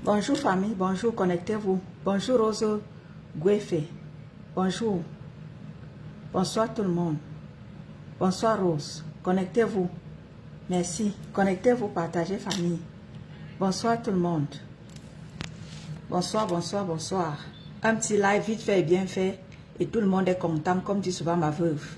Bonjour famille, bonjour, connectez-vous. Bonjour Rose Guefe. Bonjour. Bonsoir tout le monde. Bonsoir Rose. Connectez-vous. Merci. Connectez-vous, partagez famille. Bonsoir tout le monde. Bonsoir, bonsoir, bonsoir. Un petit live vite fait et bien fait. Et tout le monde est content, comme dit souvent ma veuve.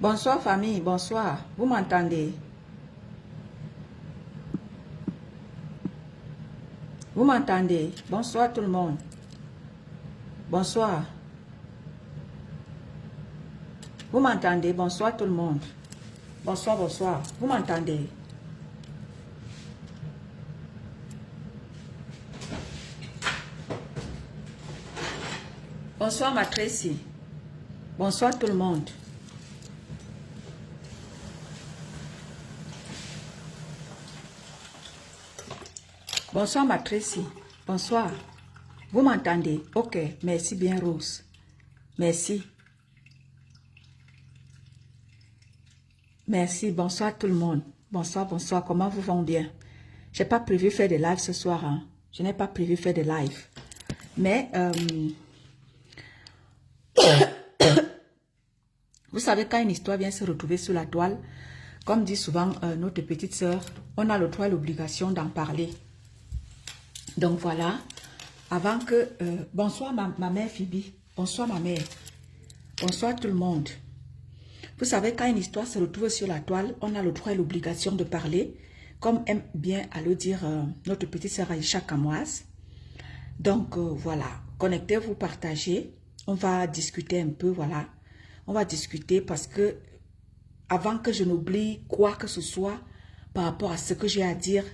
Bonsoir famille, bonsoir. Vous m'entendez? Vous m'entendez? Bonsoir tout le monde. Bonsoir. Vous m'entendez? Bonsoir tout le monde. Bonsoir, bonsoir. Vous m'entendez? Bonsoir ma Tracy. Bonsoir tout le monde. Bonsoir ma Tracy. Bonsoir. Vous m'entendez? Ok. Merci bien Rose. Merci. Merci. Bonsoir tout le monde. Bonsoir, bonsoir. Comment vous vont bien? J'ai pas prévu faire des lives ce soir. Hein? Je n'ai pas prévu faire des lives. Mais vous savez, quand une histoire vient se retrouver sur la toile, comme dit souvent notre petite sœur, on a le droit et l'obligation d'en parler. Donc voilà, avant que... bonsoir ma mère Phoebe, bonsoir ma mère, bonsoir tout le monde. Vous savez, quand une histoire se retrouve sur la toile, on a le droit et l'obligation de parler, comme aime bien à le dire notre petite sœur Aïcha Kamoise. Donc voilà, connectez-vous, partagez, on va discuter un peu, voilà. On va discuter parce que, avant que je n'oublie quoi que ce soit par rapport à ce que j'ai à dire,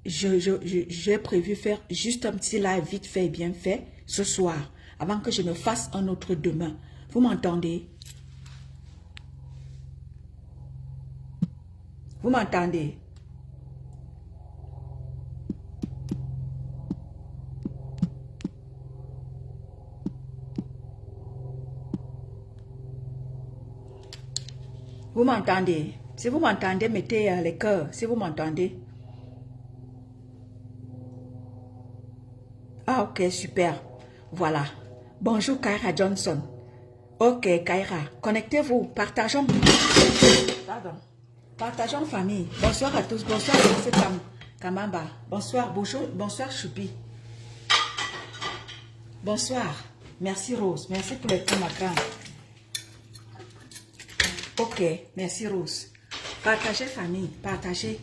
j'ai prévu faire juste un petit live vite fait et bien fait ce soir, avant que je ne fasse un autre demain. Vous m'entendez? Vous m'entendez? Vous m'entendez? Si vous m'entendez, mettez les cœurs. Si vous m'entendez. Ah, ok, super. Voilà. Bonjour, Kaira Johnson. Ok, Kaira, connectez-vous. Partageons. Pardon. Partageons famille. Bonsoir à tous. Bonsoir, c'est Kamamba. Bonsoir, bonjour. Bonsoir, Choupi. Bonsoir. Merci, Rose. Merci pour les points macrans. Ok, merci, Rose. Partagez, famille. Partagez.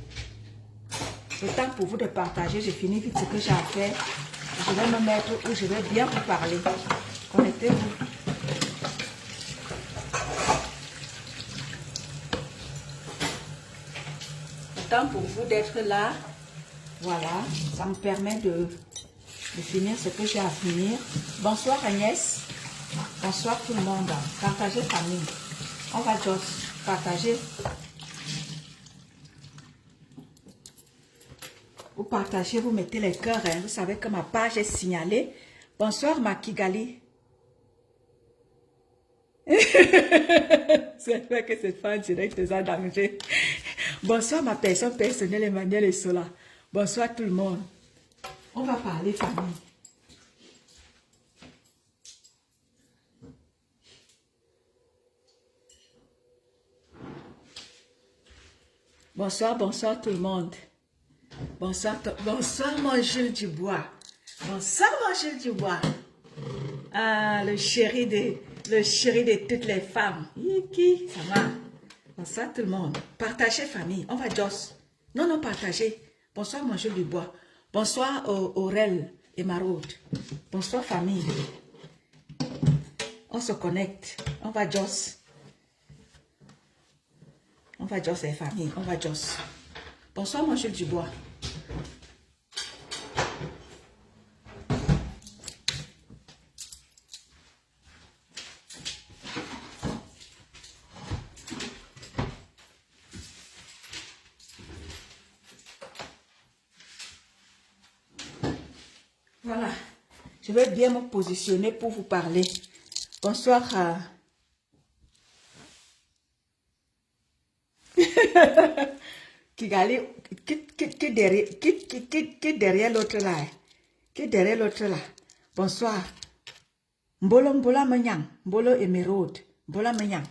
Le temps pour vous de partager. J'ai fini vite ce que j'ai à faire. Je vais me mettre où je vais bien vous parler. Connectez-vous. Le temps pour vous d'être là. Voilà. Ça me permet de finir ce que j'ai à finir. Bonsoir Agnès. Bonsoir tout le monde. Partagez famille. On va juste partager. Vous partagez, vous mettez les cœurs. Hein. Vous savez que ma page est signalée. Bonsoir ma Kigali. J'espère que c'est pas en direct des en danger. Bonsoir ma personne personnelle Emmanuel et Sola. Bonsoir tout le monde. On va parler famille. Bonsoir, bonsoir tout le monde. Bonsoir, bonsoir mon Jules Dubois. Bonsoir mon Jules Dubois. Ah, le chéri de toutes les femmes. Yiki, ça va. Bonsoir tout le monde. Partagez famille. On va Joss. Non, non, partagez. Bonsoir Monsieur Dubois. Bonsoir Aurel et Maraude. Bonsoir famille. On se connecte. On va Joss. On va Joss et famille. On va Joss. Bonsoir Monsieur Dubois. Voilà. Je vais bien me positionner pour vous parler. Bonsoir. Kigali, qui derrière l'autre là. Qui derrière l'autre là. Bonsoir. Mbolo Mbola Menyang. Mbolo Emeraude. Mbola Menyang.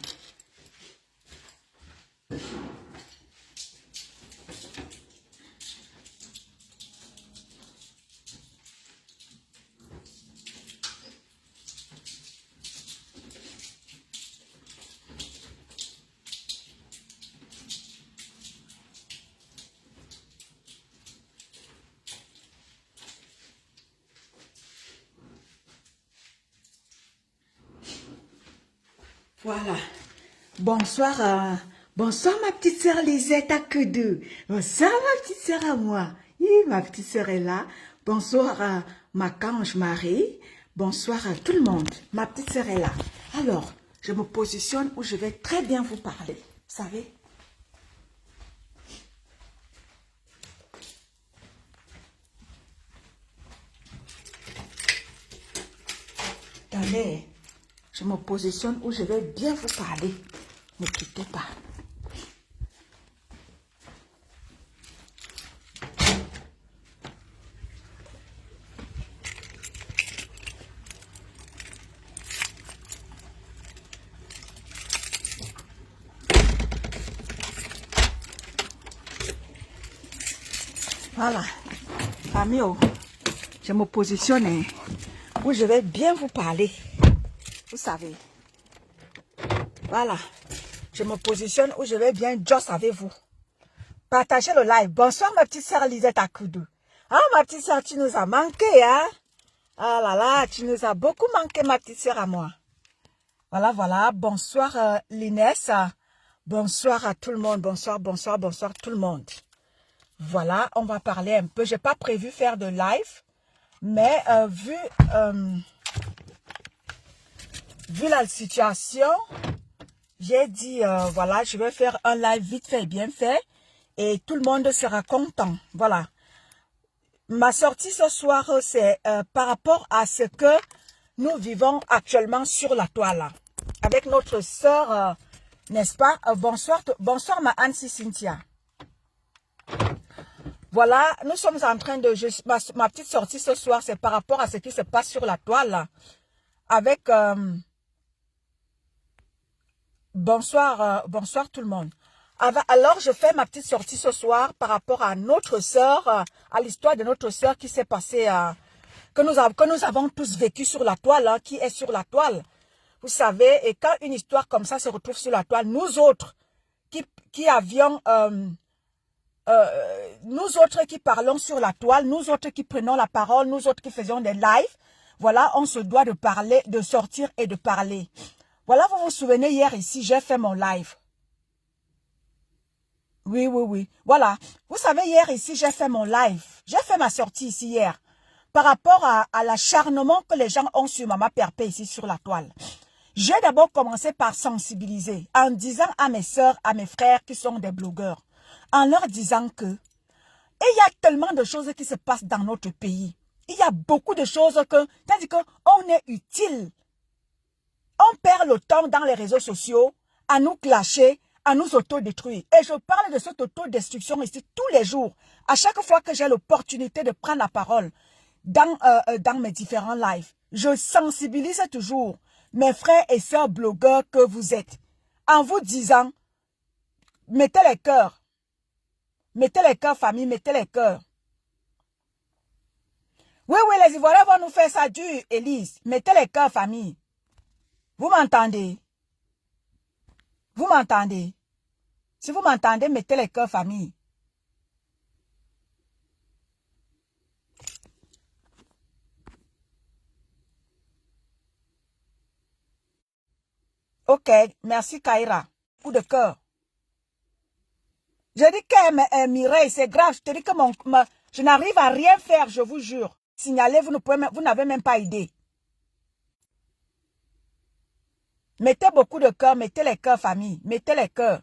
Voilà. Bonsoir, bonsoir ma petite sœur Lisette à que deux. Bonsoir ma petite sœur à moi. Ma petite sœur est là. Bonsoir à ma cange Marie. Bonsoir à tout le monde. Ma petite sœur est là. Alors, je me positionne où je vais très bien vous parler. Vous savez? Attendez. Je me positionne où je vais bien vous parler. Ne quittez pas. Voilà. Amio, je me positionne où je vais bien vous parler. Vous savez. Voilà. Je me positionne où je vais bien joss avec vous. Partagez le live. Bonsoir ma petite sœur Lisette Akoudou. Ah ma petite sœur, tu nous as manqué, hein? Ah là là, tu nous as beaucoup manqué ma petite sœur à moi. Voilà, voilà. Bonsoir Linès. Bonsoir à tout le monde. Bonsoir, bonsoir, bonsoir tout le monde. Voilà, on va parler un peu. J'ai pas prévu faire de live, mais vu la situation, j'ai dit, voilà, je vais faire un live vite fait, bien fait, et tout le monde sera content. Voilà. Ma sortie ce soir, c'est par rapport à ce que nous vivons actuellement sur la toile, avec notre sœur, n'est-ce pas? Bonsoir, bonsoir ma Anne Cynthia. Voilà, nous sommes en train de... ma petite sortie ce soir, c'est par rapport à ce qui se passe sur la toile, avec... bonsoir, bonsoir tout le monde. Alors, je fais ma petite sortie ce soir par rapport à notre sœur, à l'histoire de notre sœur qui s'est passée, que nous avons tous vécu sur la toile, qui est sur la toile. Vous savez, et quand une histoire comme ça se retrouve sur la toile, nous autres qui avions... nous autres qui parlons sur la toile, nous autres qui prenons la parole, nous autres qui faisons des lives, voilà, on se doit de parler, de sortir et de parler. Voilà, vous vous souvenez, hier ici, j'ai fait mon live. Oui, oui, oui. Voilà. Vous savez, hier ici, j'ai fait mon live. J'ai fait ma sortie ici hier. Par rapport à l'acharnement que les gens ont sur Mama Perpé ici sur la toile. J'ai d'abord commencé par sensibiliser en disant à mes sœurs, à mes frères qui sont des blogueurs, en leur disant que il y a tellement de choses qui se passent dans notre pays. Il y a beaucoup de choses que, c'est-à-dire qu'on est utile. On perd le temps dans les réseaux sociaux à nous clasher, à nous autodétruire. Et je parle de cette autodestruction ici tous les jours. À chaque fois que j'ai l'opportunité de prendre la parole dans mes différents lives, je sensibilise toujours mes frères et sœurs blogueurs que vous êtes. En vous disant, mettez les cœurs. Mettez les cœurs, famille, mettez les cœurs. Oui, oui, les Ivoiriens vont nous faire ça dur, Élise. Mettez les cœurs, famille. Vous m'entendez? Vous m'entendez? Si vous m'entendez, mettez les cœurs famille. Ok, merci Kaira. Coup de cœur. Je dis que Mireille, c'est grave. Je te dis que je n'arrive à rien faire, je vous jure. Signalez, vous n'avez même pas idée. Mettez beaucoup de cœur, mettez les cœurs famille, mettez les cœurs.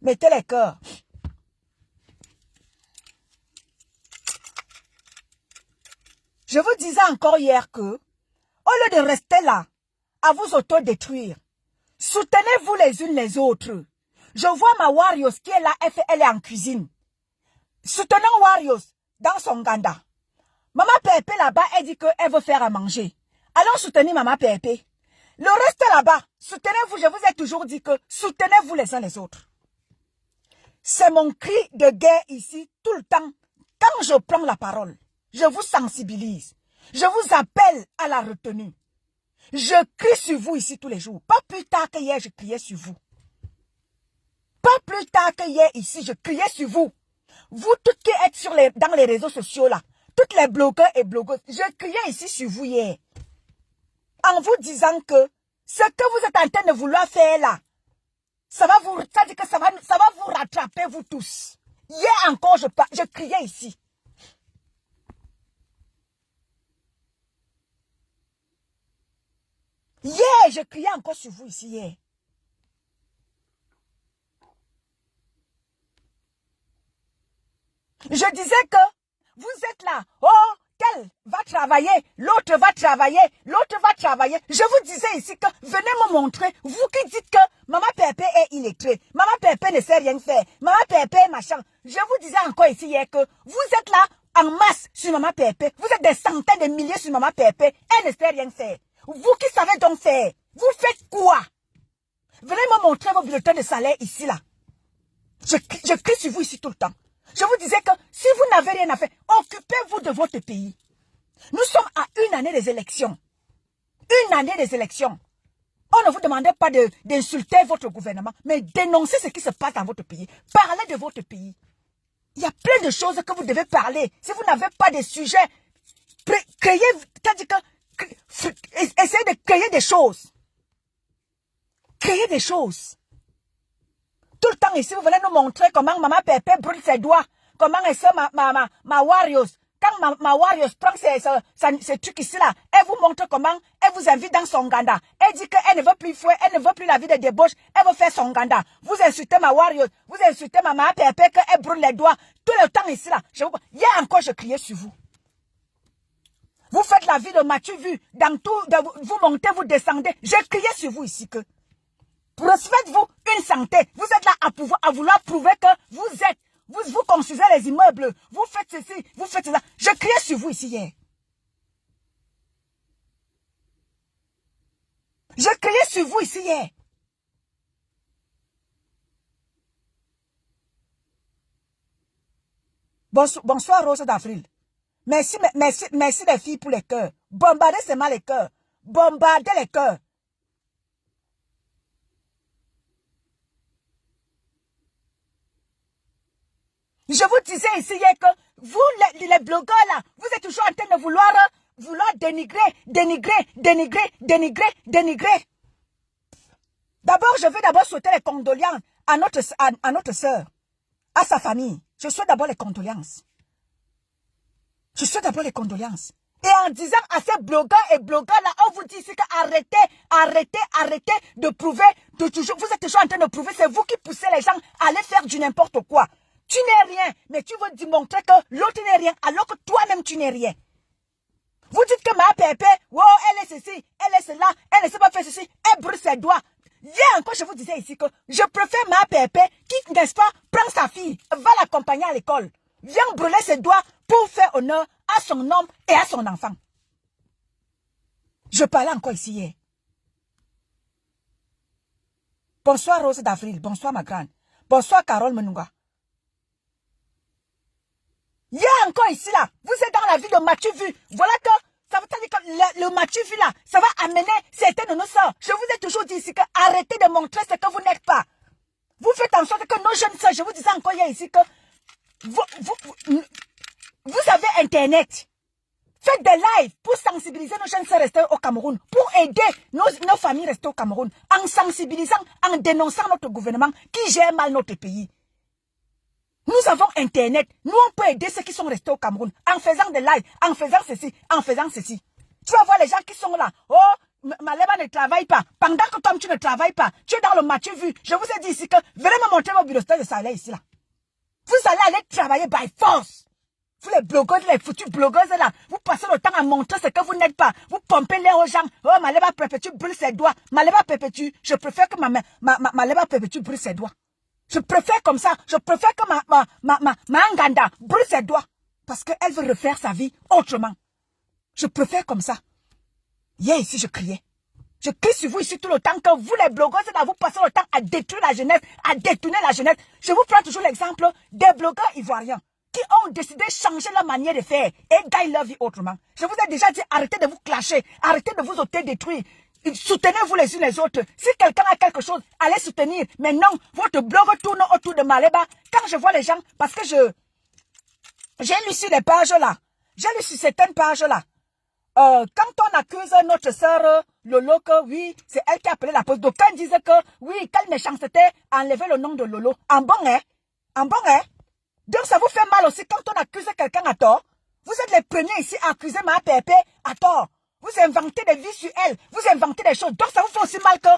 Mettez les cœurs. Je vous disais encore hier que, au lieu de rester là, à vous autodétruire, soutenez-vous les unes les autres. Je vois ma Warriors qui est là, elle est en cuisine. Soutenons Warriors dans son ganda. Maman Pépé là-bas, elle dit qu'elle veut faire à manger. Allons soutenir Maman Pépé. Le reste là-bas, soutenez-vous, je vous ai toujours dit que soutenez-vous les uns les autres. C'est mon cri de guerre ici tout le temps. Quand je prends la parole, je vous sensibilise. Je vous appelle à la retenue. Je crie sur vous ici tous les jours. Pas plus tard que hier, je criais sur vous. Pas plus tard que hier ici, je criais sur vous. Vous toutes qui êtes dans les réseaux sociaux là, toutes les blogueurs et blogueuses, je criais ici sur vous hier. En vous disant que ce que vous êtes en train de vouloir faire là, ça va vous rattraper vous tous. Hier encore, je criais ici. Hier, je criais encore sur vous ici hier. Je disais que vous êtes là. Oh, tel va travailler, l'autre va travailler, l'autre va travailler. Je vous disais ici que venez me montrer, vous qui dites que Maman Pépé est illettrée, Maman Pépé ne sait rien faire, Maman Pépé machin. Je vous disais encore ici hier que vous êtes là en masse sur Maman Pépé. Vous êtes des centaines de milliers sur Maman Pépé. Elle ne sait rien faire. Vous qui savez donc faire, vous faites quoi? Venez me montrer vos bulletins de salaire ici là. Je crie sur vous ici tout le temps. Je vous disais que si vous n'avez rien à faire, occupez-vous de votre pays. Nous sommes à une année des élections. Une année des élections. On ne vous demandait pas d'insulter votre gouvernement, mais dénoncer ce qui se passe dans votre pays. Parlez de votre pays. Il y a plein de choses que vous devez parler. Si vous n'avez pas de sujet, essayez de créer des choses. Créer des choses. Tout le temps ici, vous venez nous montrer comment Maman Pépé brûle ses doigts. Comment est-ce que ma Warriors, quand ma Warriors prend ces trucs ici là, elle vous montre comment, elle vous invite dans son ganda. Elle dit qu'elle ne veut plus fouet, elle ne veut plus la vie de débauche, elle veut faire son ganda. Vous insultez ma Warriors, vous insultez Maman Pépé qu'elle brûle les doigts. Tout le temps ici là, hier encore je criais sur vous. Vous faites la vie de Mathieu Vu, dans tout, vous montez, vous descendez. Je criais sur vous ici que. Faites-vous une santé. Vous êtes là à vouloir prouver que vous construisez les immeubles. Vous faites ceci, vous faites cela. Je criais sur vous ici hier. Je criais sur vous ici hier. Bonsoir Rose d'Avril. Merci les filles pour les cœurs. Bombardez seulement les cœurs. Bombardez les cœurs. Je vous disais ici hier que vous, les blogueurs là, vous êtes toujours en train de vouloir dénigrer. D'abord, je veux souhaiter les condoléances à notre sœur, à sa famille. Je souhaite d'abord les condoléances. Et en disant à ces blogueurs et blogueurs là, on vous dit ici arrêtez de prouver, vous êtes toujours en train de prouver, c'est vous qui poussez les gens à aller faire du n'importe quoi. Tu n'es rien, mais tu veux démontrer que l'autre n'est rien, alors que toi-même tu n'es rien. Vous dites que ma Pépé, oh, elle est ceci, elle est cela, elle ne sait pas faire ceci, elle brûle ses doigts. Hier encore, je vous disais ici que je préfère ma Pépé qui, n'est-ce pas, prend sa fille, va l'accompagner à l'école, vient brûler ses doigts pour faire honneur à son homme et à son enfant. Je parlais encore ici hier. Bonsoir Rose d'Avril, bonsoir ma grande. Bonsoir Carole Menunga. Il y a encore ici, là. Vous êtes dans la vie de Mathieu Vu. Voilà que, ça veut dire que le Mathieu Vu, là, ça va amener certains de nos sœurs. Je vous ai toujours dit ici que arrêtez de montrer ce que vous n'êtes pas. Vous faites en sorte que nos jeunes sœurs, je vous disais encore hier ici que vous avez Internet. Faites des lives pour sensibiliser nos jeunes sœurs restées au Cameroun, pour aider nos familles restées au Cameroun, en sensibilisant, en dénonçant notre gouvernement qui gère mal notre pays. Nous avons Internet. Nous, on peut aider ceux qui sont restés au Cameroun en faisant des lives, en faisant ceci, en faisant ceci. Tu vas voir les gens qui sont là. Oh, Maleba ne travaille pas. Pendant que toi, tu ne travailles pas, tu es dans le Mathieu Vu. Je vous ai dit ici que venez me montrer vos bureaux de salaire ici là. Vous allez aller travailler by force. Vous les blogueuses, les foutues blogueuses là, vous passez le temps à montrer ce que vous n'êtes pas. Vous pompez l'air aux gens. Oh, Maleba Perpétue brûle ses doigts. Maleba Perpétue, je préfère que Maleba Perpétue brûle ses doigts. Je préfère comme ça. Je préfère que ma Nganda brûle ses doigts. Parce qu'elle veut refaire sa vie autrement. Je préfère comme ça. Hier ici, je criais. Je crie sur vous ici tout le temps que vous les blogueurs, là, vous passez le temps à détruire la jeunesse, à détourner la jeunesse. Je vous prends toujours l'exemple des blogueurs ivoiriens qui ont décidé de changer leur manière de faire et gagnent leur vie autrement. Je vous ai déjà dit, arrêtez de vous clasher, arrêtez de vous auto-détruire. Soutenez-vous les unes les autres. Si quelqu'un a quelque chose, allez soutenir. Mais non, votre blog tourne autour de Maleba. Quand je vois les gens, parce que j'ai lu sur les pages là, j'ai lu sur certaines pages là, quand on accuse notre sœur Lolo que oui, c'est elle qui a appelé la police. D'aucuns disaient que oui, quelle méchanceté enlever le nom de Lolo. En bon, hein? En bon, hein? Donc ça vous fait mal aussi quand on accuse quelqu'un à tort. Vous êtes les premiers ici à accuser ma pépé à tort. Vous inventez des vies sur elle. Vous inventez des choses. Donc ça vous fait aussi mal que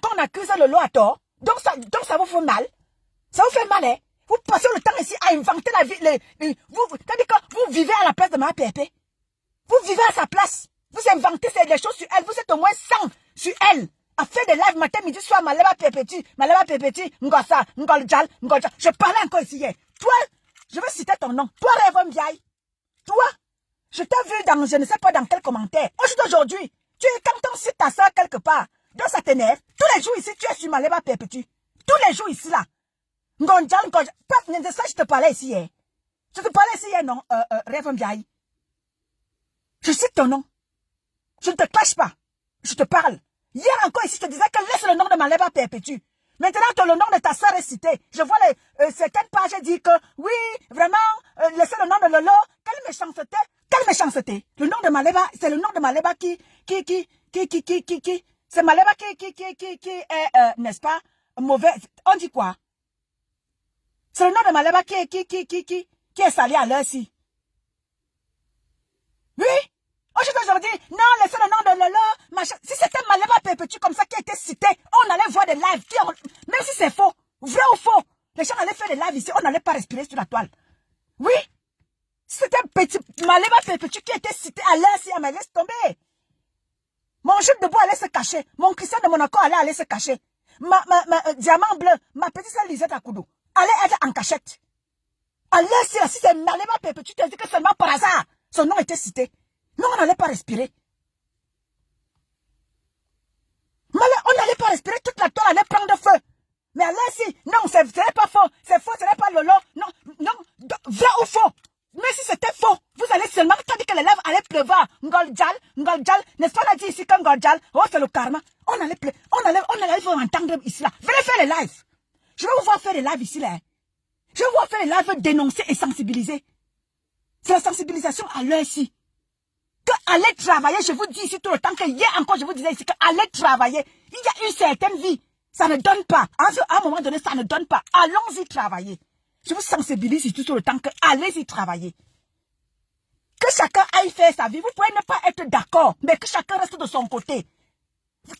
qu'on accuse Lolo à tort. Donc ça vous fait mal. Ça vous fait mal, hein? Vous passez le temps ici à inventer la vie. C'est-à-dire que vous vivez à la place de ma pépé. Vous vivez à sa place. Vous inventez des choses sur elle. Vous êtes au moins 100 sur elle. À faire des lives matin, midi, soir, Maleba Perpétue, Ngosa, Ngoljal. Je parlais encore ici hier. Toi, je veux citer ton nom. Toi, Rêve Mbiaye. Toi, je t'ai vu dans, je ne sais pas dans quel commentaire. Aujourd'hui, tu es quand on cite ta soeur quelque part. Donc ça t'énerve. Tous les jours ici, tu es sur Maleba Perpétue. Tous les jours ici, là. Ngoljal. C'est ça, je te parlais ici hier. Je te parlais ici hier, non, Rêve Mbiaye. Je cite ton nom. Je ne te cache pas. Je te parle. Hier encore ici, je te disais que laisse le nom de Maleba Perpétue. Maintenant que le nom de ta soeur est cité, je vois certaines pages disent que oui, vraiment, laissez le nom de Lolo. Quelle méchanceté. Quelle méchanceté. Le nom de Maleba, c'est le nom de Maleba qui c'est Maleba qui est, n'est-ce pas, mauvais. On dit quoi? C'est le nom de Maleba qui est salé à l'heure-ci. Oui? Aujourd'hui, non, laissez le nom de Lolo, machin. Si c'était Maleba Perpétue comme ça qui était cité, on allait voir des lives. Même si c'est faux, vrai ou faux, les gens allaient faire des lives ici, on n'allait pas respirer sur la toile. Oui? Si c'était Maleba Perpétue qui était cité à l'heure, si elle me laisse tomber. Mon jupe de bois allait se cacher. Mon Christian de Monaco allait se cacher. Ma diamant bleu, ma petite sœur Lisette Akudo allait être en cachette. À l'heure, si c'est Maleba Perpétue, tu as dit que seulement par hasard, son nom était cité. Non, on n'allait pas respirer. On n'allait pas respirer, toute la toile allait prendre feu. Mais là, si, non, ce n'est pas faux. C'est faux, ce n'est pas Lolo. Non, vrai ou faux. Mais si c'était faux, vous allez seulement, tandis que les lèvres allaient pleuvoir. Ngoljal, n'est-ce pas, on a dit ici que Ngoljal, oh, c'est le karma. On allait vous entendre ici, là. Venez faire les lives. Je vais vous voir faire les lives ici, là. Je vais vous voir faire les lives, dénoncer et sensibiliser. C'est la sensibilisation à l'heure ici. Que aller travailler, je vous dis ici tout le temps, que hier encore je vous disais ici, que aller travailler, il y a une certaine vie, ça ne donne pas. À un moment donné, ça ne donne pas. Allons-y travailler. Je vous sensibilise ici tout le temps, que allez-y travailler. Que chacun aille faire sa vie. Vous pouvez ne pas être d'accord, mais que chacun reste de son côté.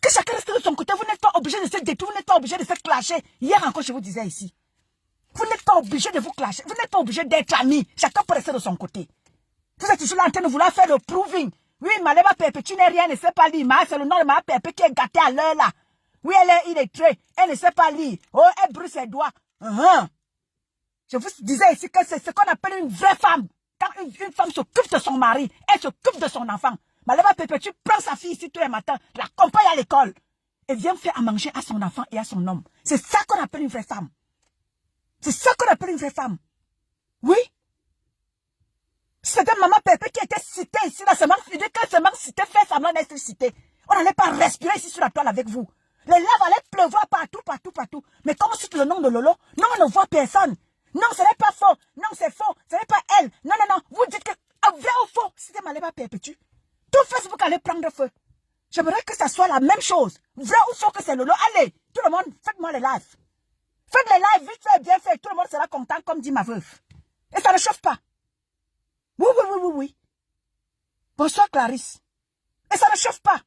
Que chacun reste de son côté. Vous n'êtes pas obligé de se détruire, vous n'êtes pas obligé de se clasher. Hier encore, je vous disais ici. Vous n'êtes pas obligé de vous clasher. Vous n'êtes pas obligé d'être amis. Chacun peut rester de son côté. Vous êtes toujours là en train de vouloir faire le proving. Oui, Maleba Perpétue n'est rien, ne sait pas lire. C'est le nom de ma Pépé qui est gâté à l'heure là. Oui, elle est illettrée. Elle ne sait pas lire. Oh, elle brûle ses doigts. Je vous disais ici que c'est ce qu'on appelle une vraie femme. Quand une femme s'occupe de son mari, elle s'occupe de son enfant. Maleba Perpétue prend sa fille ici tous les matins, l'accompagne à l'école et vient faire à manger à son enfant et à son homme. C'est ça qu'on appelle une vraie femme. C'est ça qu'on appelle une vraie femme. Oui. C'était maman Pépé qui était citée ici, là, seulement cité, fait semblant d'être cité. On n'allait pas respirer ici sur la toile avec vous. Les laves allaient pleuvoir partout, partout, partout. Mais comme on cite le nom de Lolo, non, on ne voit personne. Non, ce n'est pas faux. Non, c'est faux. Ce n'est pas elle. Non, non, non. Vous dites que, vrai ou faux, c'était Maléba Perpétue. Tout Facebook allait prendre feu. J'aimerais que ça soit la même chose. Vrai ou faux que c'est Lolo. Allez, tout le monde, faites-moi les lives. Faites les lives, vite fait, bien fait. Tout le monde sera content, comme dit ma veuve. Et ça ne chauffe pas. Oui, oui, oui, oui, oui. Bonsoir, Clarisse. Et ça ne chauffe pas.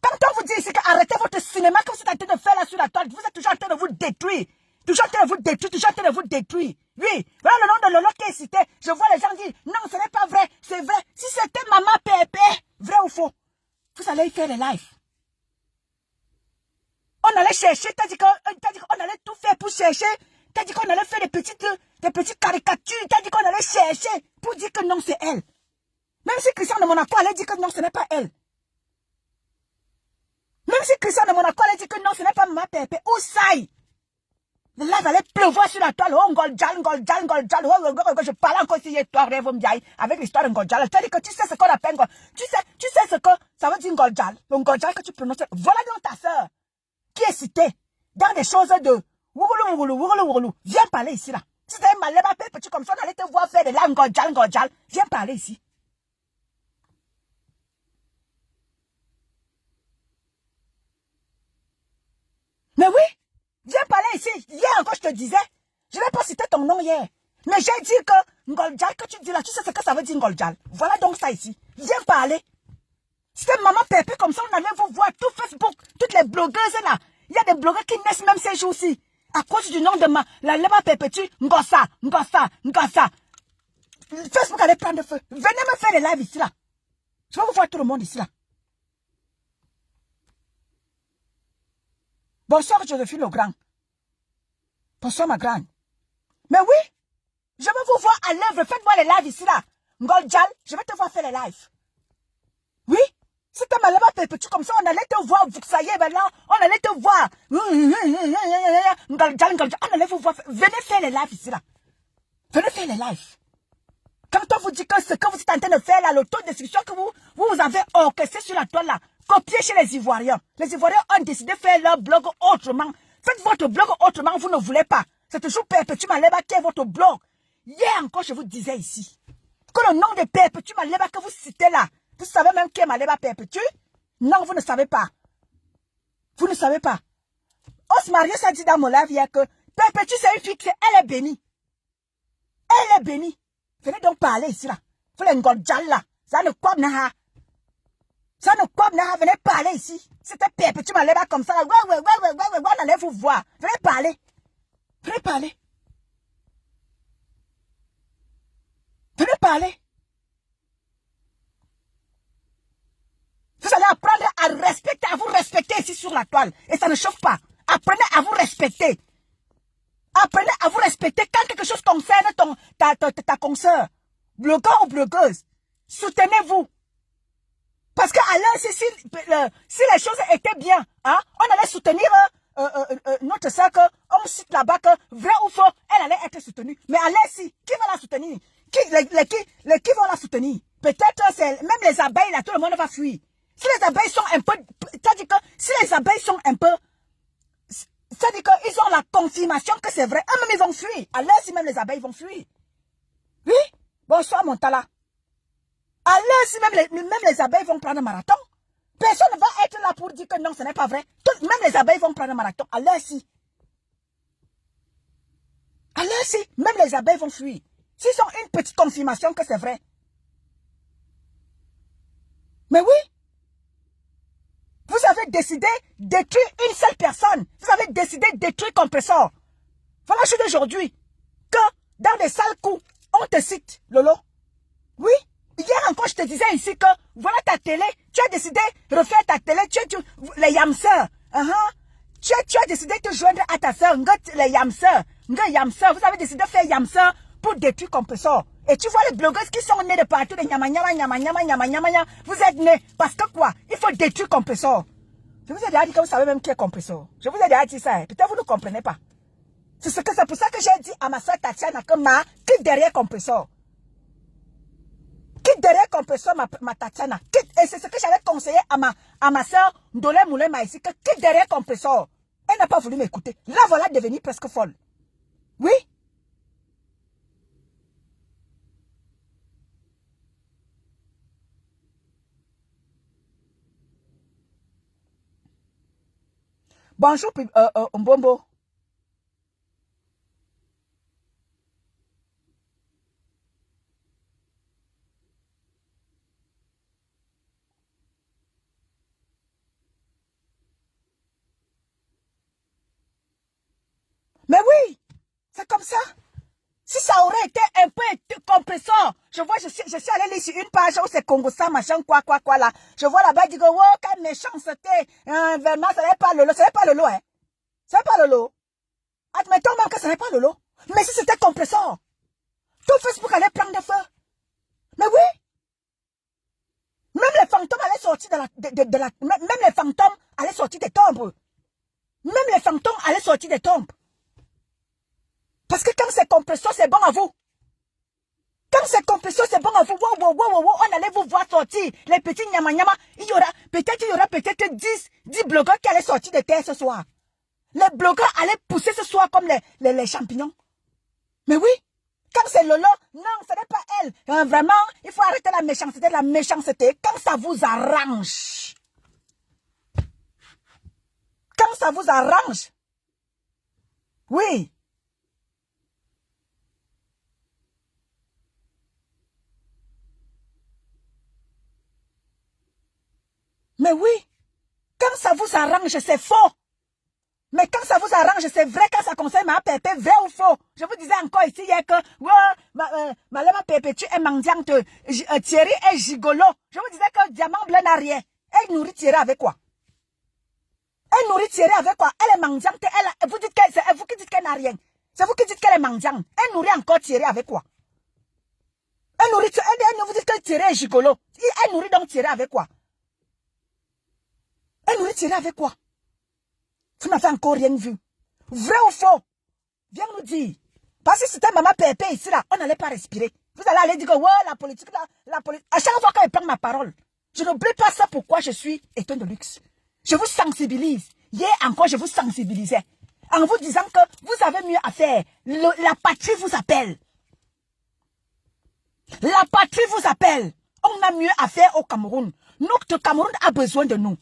Quand on vous dit ici qu'arrêtez votre cinéma que vous êtes en train de faire là sur la toile, vous êtes toujours en train de vous détruire. Toujours en train de vous détruire, toujours en train de vous détruire. Oui, voilà le nom de Lolo qui est cité. Je vois les gens dire, non, ce n'est pas vrai, c'est vrai. Si c'était Maman Pépé, vrai ou faux, vous allez y faire les lives. On allait chercher, t'as dit qu'on allait tout faire pour chercher. T'as dit qu'on allait faire des petites caricatures. T'as dit qu'on allait chercher pour dire que non, c'est elle. Même si Christian de Monaco allait dire que non, ce n'est pas elle. Même si Christian de Monaco allait dire que non, ce n'est pas Maman Pépé. Où ça y? Le live allait pleuvoir sur la toile. Oh, Ngoljal. Je parlais encore ici, toi, avec l'histoire de Ngoljal. Tu as dit que tu sais ce qu'on appelle Tu sais ce que ça veut dire Ngoljal. Le Ngoljal que tu prononces. Voilà donc ta soeur qui est citée dans des choses de Wouroulou. Viens parler ici, là. Si t'as un Maléba Perpétue comme ça, on allait te voir faire de la Ngoljal. Viens parler ici. Mais oui, viens parler ici. Hier encore, je te disais. Je n'ai pas cité ton nom hier. Mais j'ai dit que Ngoljal que tu dis là, tu sais ce que ça veut dire Ngoljal. Voilà donc ça ici. Viens parler. C'était Maman Pépé comme ça, on allait vous voir tout Facebook, toutes les blogueuses là. Il y a des blogueurs qui naissent même ces jours-ci. À cause du nom de la Maléba Perpétue, Ngossa. Facebook allait prendre feu. Venez me faire les lives ici là. Je vais vous voir tout le monde ici là. Bonsoir Joséphine Legrand. Bonsoir ma grande. Mais oui, je veux vous voir à l'œuvre. Faites-moi les lives ici là. Ngoljal, je vais te voir faire les lives. Oui, c'était Maléba Perpétue comme ça, on allait te voir. Ça y est, maintenant, on allait te voir. Ngoljal, on allait vous voir. Venez faire les lives ici là. Venez faire les lives. Quand on vous dit que ce que vous êtes en train de faire là, l'autodestruction que vous avez orchestré sur la toile là, copiez chez les Ivoiriens. Les Ivoiriens ont décidé de faire leur blog autrement. Faites votre blog autrement, vous ne voulez pas. C'est toujours Perpétue Maléba qui est votre blog. Hier encore, je vous disais ici que le nom de Perpétue Maléba que vous citez là, vous savez même qui est Maléba Perpétue? Non, vous ne savez pas. Vous ne savez pas. Osmarius a dit dans mon live hier que Perpétue c'est une fille, elle est bénie. Elle est bénie. Venez donc parler ici là. Vous les Ngoljal là. Ça ne quoi n'a. Ça ne quoi n'a. Venez parler ici. C'était Perpétue Maléba comme ça. Ouais, on allait vous voir. Venez parler. Venez parler. Venez parler. Vous allez apprendre à respecter, à vous respecter ici sur la toile. Et ça ne chauffe pas. Apprenez à vous respecter. Apprenez à vous respecter quand quelque chose concerne ta consoeur, blogueur ou blogueuse. Soutenez-vous. Parce qu'à l'heure, si les choses étaient bien, hein, on allait soutenir notre sœur, on cite là-bas que vrai ou faux, elle allait être soutenue. Mais à l'heure, si, qui va la soutenir? Qui vont la soutenir? Peut-être c'est même les abeilles, là, tout le monde va fuir. Si les abeilles sont un peu, c'est-à-dire que si les abeilles sont un peu, c'est-à-dire qu'ils ont la confirmation que c'est vrai. Eux-mêmes, ils vont fuir. À l'heure, si même les abeilles vont fuir. Oui? Bonsoir, mon tala. À l'heure, si même les abeilles vont prendre un marathon, personne ne va être là pour dire que non, ce n'est pas vrai. Même les abeilles vont prendre un marathon. À l'heure, si. À l'heure, si. Même les abeilles vont fuir. S'ils ont une petite confirmation que c'est vrai. Mais oui. Vous avez décidé de détruire une seule personne. Vous avez décidé de détruire Compressor. Voilà la chose d'aujourd'hui. Que dans des sales coups, on te cite, Lolo. Oui. Hier encore, je te disais ici que voilà ta télé. Tu as décidé de refaire ta télé. Les yamseurs. Tu as décidé de te joindre à ta soeur. Les yamseurs. Vous avez décidé de faire yamseur pour détruire Compressor. Et tu vois les blogueuses qui sont nées de partout, de nyama. Vous êtes nés parce que quoi? Il faut détruire Compressor. Je vous ai déjà dit que vous savez même qui est Compressor. Je vous ai déjà dit ça. Peut-être vous ne comprenez pas. C'est pour ça que j'ai dit à ma soeur Tatiana que quitte derrière Compressor. derrière compresseur, ma Tatiana. Et c'est ce que j'avais conseillé à ma soeur Ndolé Moulema ici, que quitte derrière compresseur. Elle n'a pas voulu m'écouter. Là, voilà devenue presque folle. Oui. Bonjour, Mbombo. Mais oui, c'est comme ça. Si ça aurait été un peu compresseur, je vois, je suis allé lire sur une page où c'est Congo ça, machin, quoi, là. Je vois là-bas, je dis que, oh, quelle méchanceté. Vraiment, ce n'est pas Lolo, hein. Ce n'est pas Lolo. Admettons même que ce n'est pas Lolo. Mais si c'était compresseur, tout Facebook allait prendre des feux. Mais oui. Même les fantômes allaient sortir même les fantômes allaient sortir des tombes. Même les fantômes allaient sortir des tombes. Parce que quand c'est compresseur, c'est bon à vous. Quand c'est compresseur, c'est bon à vous. On allait vous voir sortir. Les petits nyama. Il y aura peut-être 10 blogueurs qui allaient sortir de terre ce soir. Les blogueurs allaient pousser ce soir comme les champignons. Mais oui, quand c'est Lolo, non, ce n'est pas elle. Vraiment, il faut arrêter la méchanceté. Quand ça vous arrange. Quand ça vous arrange. Oui. Mais oui, quand ça vous arrange, c'est faux. Mais quand ça vous arrange, c'est vrai. Quand ça concerne ma pépé, vrai ou faux. Je vous disais encore ici hier que ma pépé, tu es mendiante. Thierry est gigolo. Je vous disais que Diamant Bleu n'a rien. Elle nourrit Thierry avec quoi? Elle nourrit Thierry avec quoi? Elle est mendiante. Vous dites que c'est vous qui dites qu'elle n'a rien. C'est vous qui dites qu'elle est mendiante. Elle nourrit encore Thierry avec quoi? Elle vous dites que Thierry est gigolo. Elle nourrit donc Thierry avec quoi? Elle nourrit Thierry avec quoi? Vous n'avez encore rien vu. Vrai ou faux? Viens nous dire. Parce que si c'était maman Pépé ici, là, on n'allait pas respirer. Vous allez aller dire que, ouais, la politique, là, la politique. À chaque fois qu'elle prend ma parole, je n'oublie pas ça pourquoi je suis étonne de luxe. Je vous sensibilise. Hier encore, je vous sensibilisais. En vous disant que vous avez mieux à faire. La patrie vous appelle. La patrie vous appelle. On a mieux à faire au Cameroun. Notre Cameroun a besoin de nous.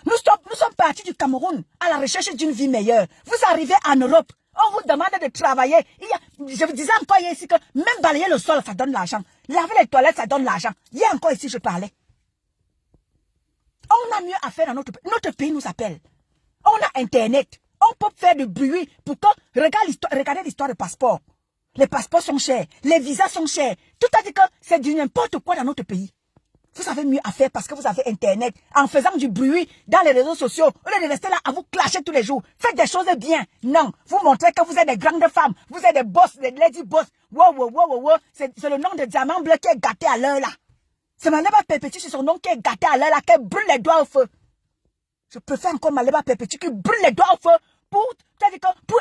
Nous sommes partis du Cameroun à la recherche d'une vie meilleure. Vous arrivez en Europe, on vous demande de travailler. Je vous disais encore ici que même balayer le sol, ça donne l'argent. Laver les toilettes, ça donne l'argent. Hier encore ici, je parlais. On a mieux à faire dans notre pays. Notre pays nous appelle. On a Internet. On peut faire du bruit pour que... Regardez l'histoire des passeports. Les passeports sont chers. Les visas sont chers. Tout a dit que c'est du n'importe quoi dans notre pays. Vous avez mieux à faire parce que vous avez Internet. En faisant du bruit dans les réseaux sociaux, au lieu de rester là à vous clasher tous les jours. Faites des choses bien. Non, vous montrez que vous êtes des grandes femmes. Vous êtes des boss, des lady boss. Wow. C'est le nom de Diamant Bleu qui est gâté à l'heure là. C'est Maleba Pépéti, c'est son nom qui est gâté à l'heure là, qui brûle les doigts au feu. Je préfère encore Maleba Pépéti qui brûle les doigts au feu pour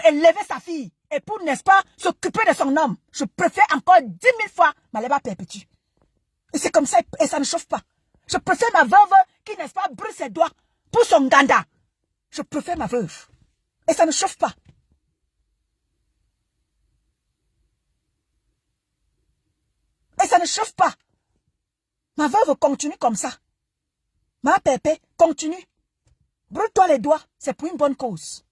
élever sa fille. Et pour, n'est-ce pas, s'occuper de son homme. Je préfère encore 10 000 fois Maleba Pépéti. Et c'est comme ça, et ça ne chauffe pas. Je préfère ma veuve qui, n'est-ce pas, brûle ses doigts pour son ganda. Je préfère ma veuve. Et ça ne chauffe pas. Et ça ne chauffe pas. Ma veuve continue comme ça. Ma pépé, continue. Brûle-toi les doigts, c'est pour une bonne cause.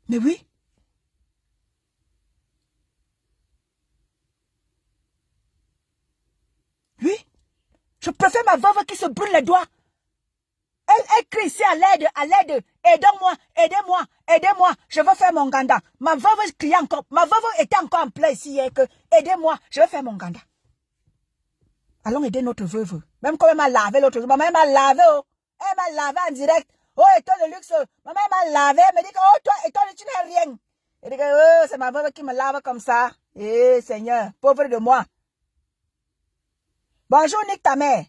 Mais oui. Oui. Je préfère ma veuve qui se brûle les doigts. Elle crie ici à l'aide. Aidez-moi. Je veux faire mon ganda. Ma veuve criait encore. Ma veuve était encore en plein ici hier que aidez-moi, je veux faire mon ganda. Allons aider notre veuve. Même quand elle m'a lavé l'autre jour. Maman m'a lavé. Oh. Elle m'a lavé en direct. Oh, étoile de luxe. Maman m'a lavé. Elle me dit que, oh, toi, étoile, tu n'as rien. Elle dit que, oh, c'est ma veuve qui me lave comme ça. Eh, Seigneur, pauvre de moi. Bonjour, Nick, ta mère.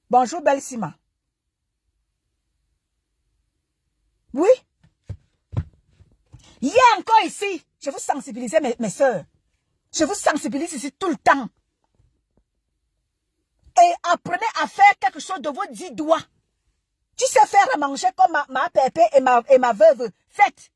Bonjour, belle Sima. Oui. Hier encore ici, je vous sensibilise, mes soeurs. Je vous sensibilise ici tout le temps. Et apprenez à faire quelque chose de vos 10 doigts. Tu sais faire à manger comme ma pépé et ma veuve. Faites.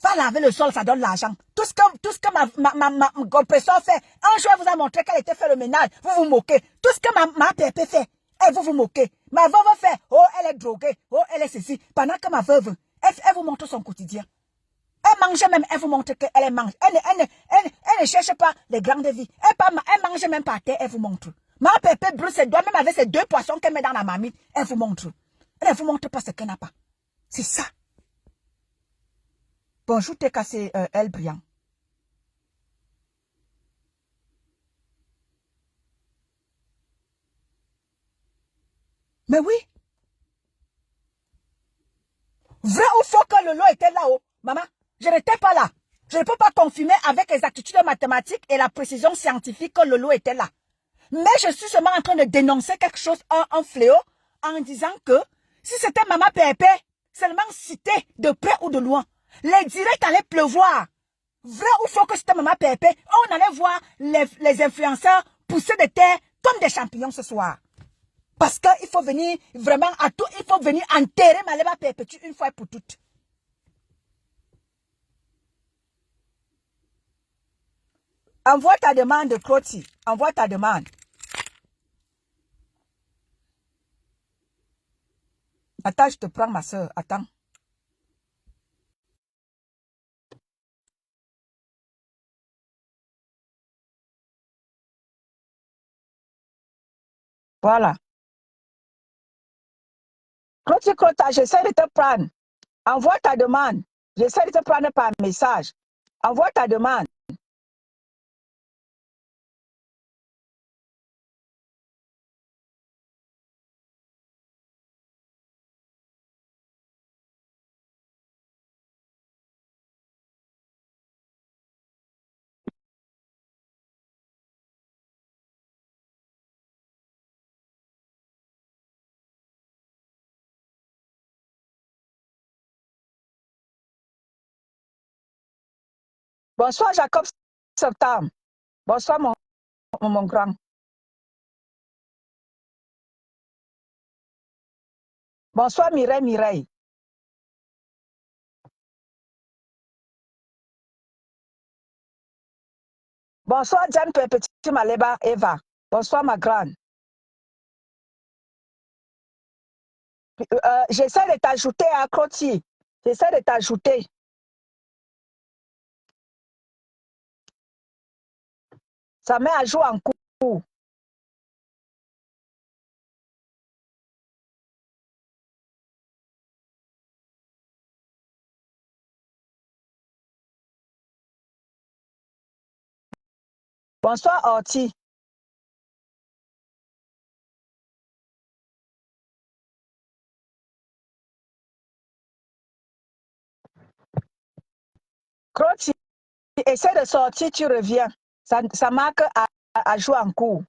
Va laver le sol, ça donne l'argent. Tout ce que ma compresseur fait. Un jour, elle vous a montré qu'elle était fait le ménage. Vous vous moquez. Tout ce que ma pépé fait, elle vous moquez. Ma veuve fait. Oh, elle est droguée. Oh, elle est ceci. Pendant que ma veuve, elle vous montre son quotidien. Elle mange même, elle vous montre qu'elle mange. Elle ne cherche pas les grandes vies. Elle mange même par terre, elle vous montre. Ma pépé brûle ses doigts, même avec ses 2 poissons qu'elle met dans la marmite, elle vous montre. Elle ne vous montre pas ce qu'elle n'a pas. C'est ça. Bonjour, t'es cassé, El Briand. Mais oui. Vrai ou faux que Lolo était là-haut, maman? Je n'étais pas là. Je ne peux pas confirmer avec exactitude mathématique et la précision scientifique que Lolo était là. Mais je suis seulement en train de dénoncer quelque chose, un fléau, en disant que si c'était Maman Pépé, seulement cité de près ou de loin, les directs allaient pleuvoir. Vrai ou faux que c'était Maman Pépé, on allait voir les influenceurs pousser de terre comme des champignons ce soir. Parce qu'il faut venir vraiment à tout, il faut venir enterrer Maléba Perpétue une fois et pour toutes. Envoie ta demande, Crotty. Envoie ta demande. Attends, je te prends ma soeur. Attends. Voilà. Crotty, j'essaie de te prendre. Envoie ta demande. J'essaie de te prendre par message. Envoie ta demande. Bonsoir, Jacob Septembre. Bonsoir, mon grand. Bonsoir, Mireille. Bonsoir, Diane Petit Maleba, Eva. Bonsoir, ma grande. J'essaie de t'ajouter à Crotty. J'essaie de t'ajouter. Ça met à jour en cours. Bonsoir, Orti. Crotty, essaie de sortir, tu reviens. Ça marque à jouer en cours.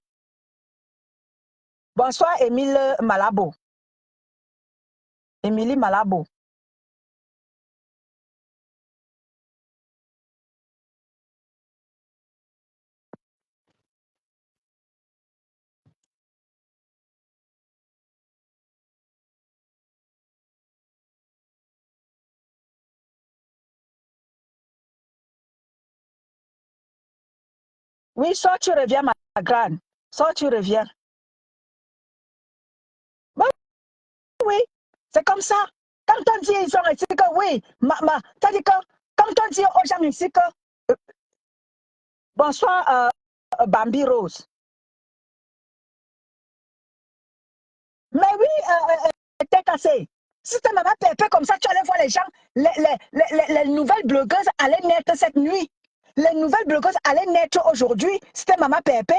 Bonsoir, Émile Malabo. Émilie Malabo. Oui, soit tu reviens, ma grande. Soit tu reviens. Bon, oui, c'est comme ça. Quand on dit ils ont ici que oui, t'as dit que quand on dit aux gens ici que bonsoir, Bambi Rose. Mais oui, t'es cassé. Si ta maman pépé comme ça, tu allais voir les gens, les nouvelles blogueuses allaient naître cette nuit. Les nouvelles blogueuses allaient naître aujourd'hui. C'était maman pépé.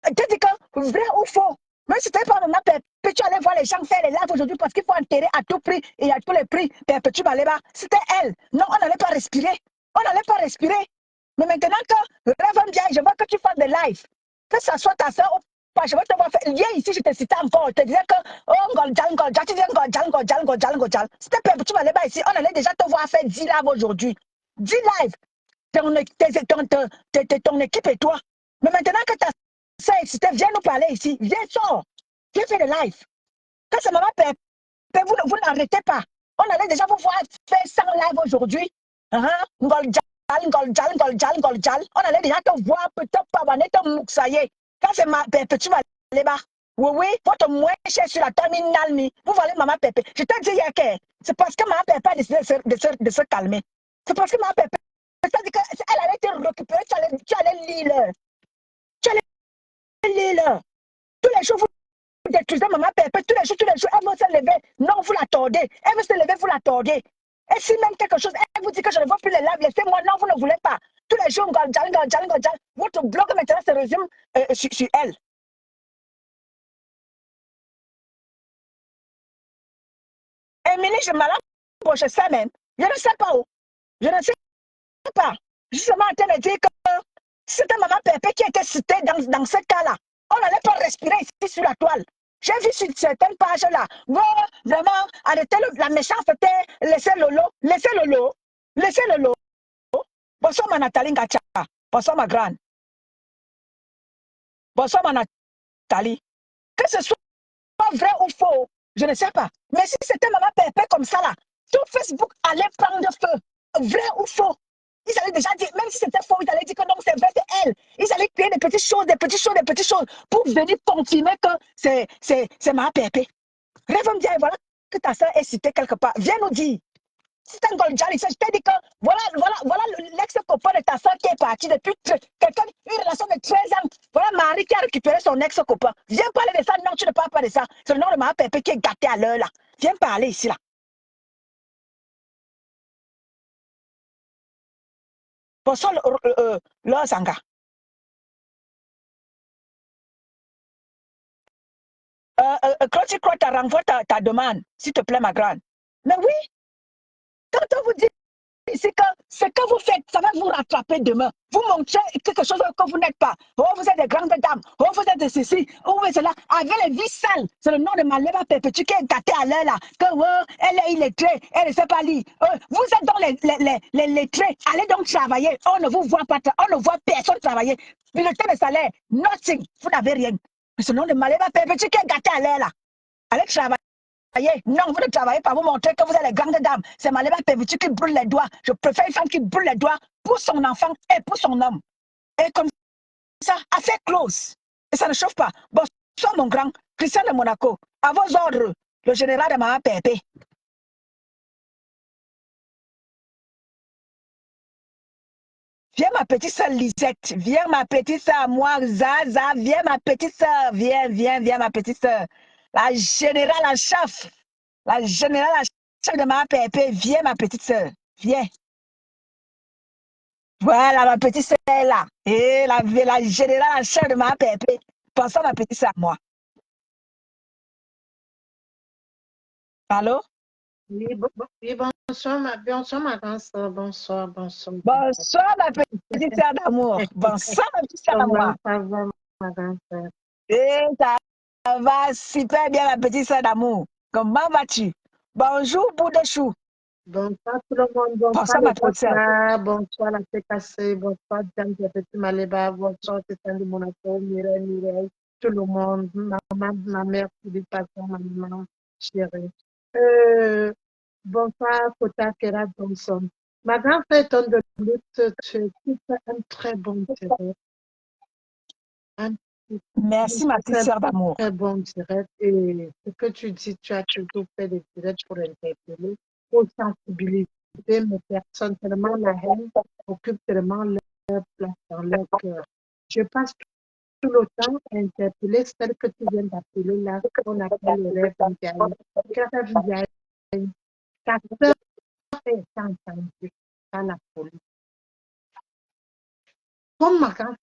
Tu dis que vrai ou faux? Même si c'était pas maman pépé, tu allais voir les gens faire les lives aujourd'hui parce qu'il faut enterrer à tout prix et à tous les prix. Perpétue Maléba, c'était elle. Non, on n'allait pas respirer. On n'allait pas respirer. Mais maintenant que rêve bien, je vois que tu fais des lives. Que ça soit ta soeur pas, je vais te voir faire. Viens ici, je te citais encore. Je te disais que, oh, Ngolja, tu dis Ngolja. C'était pas, tu m'allais pas ici. On allait déjà te voir faire 10 lives aujourd'hui. 10 lives. Ton équipe et toi. Mais maintenant que ta soeur est excitée, viens nous parler ici. Viens, sors. Viens faire le live. Quand c'est maman Pépé, vous n'arrêtez pas. On allait déjà vous voir faire 100 lives aujourd'hui. Ngolja. On allait déjà te voir, peut-être pas, ça y est. Quand c'est ma Pépé, tu vas aller bas. Oui, votre moins cher sur la terminale, vous voyez maman Pépé. Je t'ai dit hier que c'est parce que maman Pépé a décidé de se calmer. C'est parce que maman Pépé, c'est-à-dire qu'elle allait te récupérer, tu allais lire. Tu allais lire. Tous les jours, vous détruisez maman Pépé, tous les jours, elle veut se lever. Non, vous l'attendez. Elle veut se lever, vous l'attendez. Et si même quelque chose, elle vous dit que je ne veux plus les lives, laissez-moi. Non, vous ne voulez pas. Tous les jours, votre blog maintenant se résume sur elle. Émilie, je m'en bon, je sais même. Je ne sais pas où. Je ne sais pas. Justement, en train de dire que c'était maman Pépé qui était citée dans ce cas-là. On n'allait pas respirer ici sur la toile. J'ai vu sur certaines pages-là. Vraiment, arrêtez la méchanceté. Laissez Lolo. Bonsoir, ma Nathalie Ngacha. Bonsoir, ma grande. Bonsoir, ma Nathalie. Que ce soit vrai ou faux, je ne sais pas. Mais si c'était maman Pépé comme ça, là, tout Facebook allait prendre feu. Vrai ou faux. Ils allaient déjà dire, même si c'était faux, ils allaient dire que non, c'est vrai, c'est elle. Ils allaient créer des petites choses pour venir confirmer que c'est maman Pépé. Rêve me dire, voilà que ta soeur est citée quelque part. Viens nous dire. Si c'est un Goldjali, je t'ai dit que voilà l'ex-copain de ta soeur qui est parti depuis une relation de 13 ans. Voilà Marie qui a récupéré son ex-copain. Viens parler de ça. Non, tu ne parles pas de ça. C'est le nom de ma Pépé qui est gâté à l'heure là. Viens parler ici là. Bonsoir, Laure Sanga. Quand tu crois, tu renvoies ta demande, s'il te plaît, ma grande. Mais oui, quand on vous dit c'est que ce que vous faites, ça va vous rattraper demain. Vous montrez quelque chose que vous n'êtes pas. Oh, vous êtes des grandes dames. Oh, vous êtes de ceci. Oh, vous êtes là. Avec les vies sales. C'est le nom de ma lèvre perpétue qui est gâtée à l'heure là. Que oh, elle est illettrée. Elle ne sait pas lire. Vous êtes dans les lettrés. Allez donc travailler. On ne vous voit pas. On ne voit personne travailler. Bulletin de salaire. Nothing. Vous n'avez rien. C'est le nom de ma lèvre perpétue qui est gâtée à l'heure là. Allez travailler. Non, vous ne travaillez pas, vous montrez que vous êtes les grandes dames. C'est Malema Pévitu qui brûle les doigts. Je préfère une femme qui brûle les doigts pour son enfant et pour son homme. Et comme ça, affaire close. Et ça ne chauffe pas. Bonsoir, mon grand, Christian de Monaco. À vos ordres, le général de Mama Pépé. Viens, ma petite soeur Lisette. Viens, ma petite soeur, moi, Zaza. Viens, ma petite soeur. Viens, ma petite soeur. La générale en chef. La générale en chef de Mama Pépé. Viens, ma petite soeur. Viens. Voilà, ma petite sœur est là. Et la générale en chef de ma Pépé. Pensons ma petite sœur à moi. Allô? Oui, bonsoir, bonsoir, ma grande soeur. Bonsoir. Bonsoir, ma petite sœur d'amour. Bonsoir, ma petite sœur d'amour. Ça va, ma grande soeur? Et ça va super bien, ma petite sœur d'amour. Comment vas-tu? Bonjour, bout de chou. Bonsoir tout le monde, bonsoir ma les petite sœur. Costa, bonsoir la CKC, bonsoir Jeanne Petit Maléba, bonsoir Stéphane de Monaco, Mireille, tout le monde, ma mère, Philippe Passion, ma maman, chérie. Bonsoir Kota Kera Johnson. Ma grand-sœur est de lutte, tu fais un très bon direct. Merci, ma petite sœur d'amour. Très bon direct. Et ce que tu dis, tu as toujours fait des directs pour interpeller, pour sensibiliser, mais personne, tellement la haine occupe tellement leur place dans leur cœur. Je passe tout le temps à interpeller celle que tu viens d'appeler là, qu'on appelle le rêve Viviane. Car Viviane, ta sœur est entendue par la police. Comme ma grand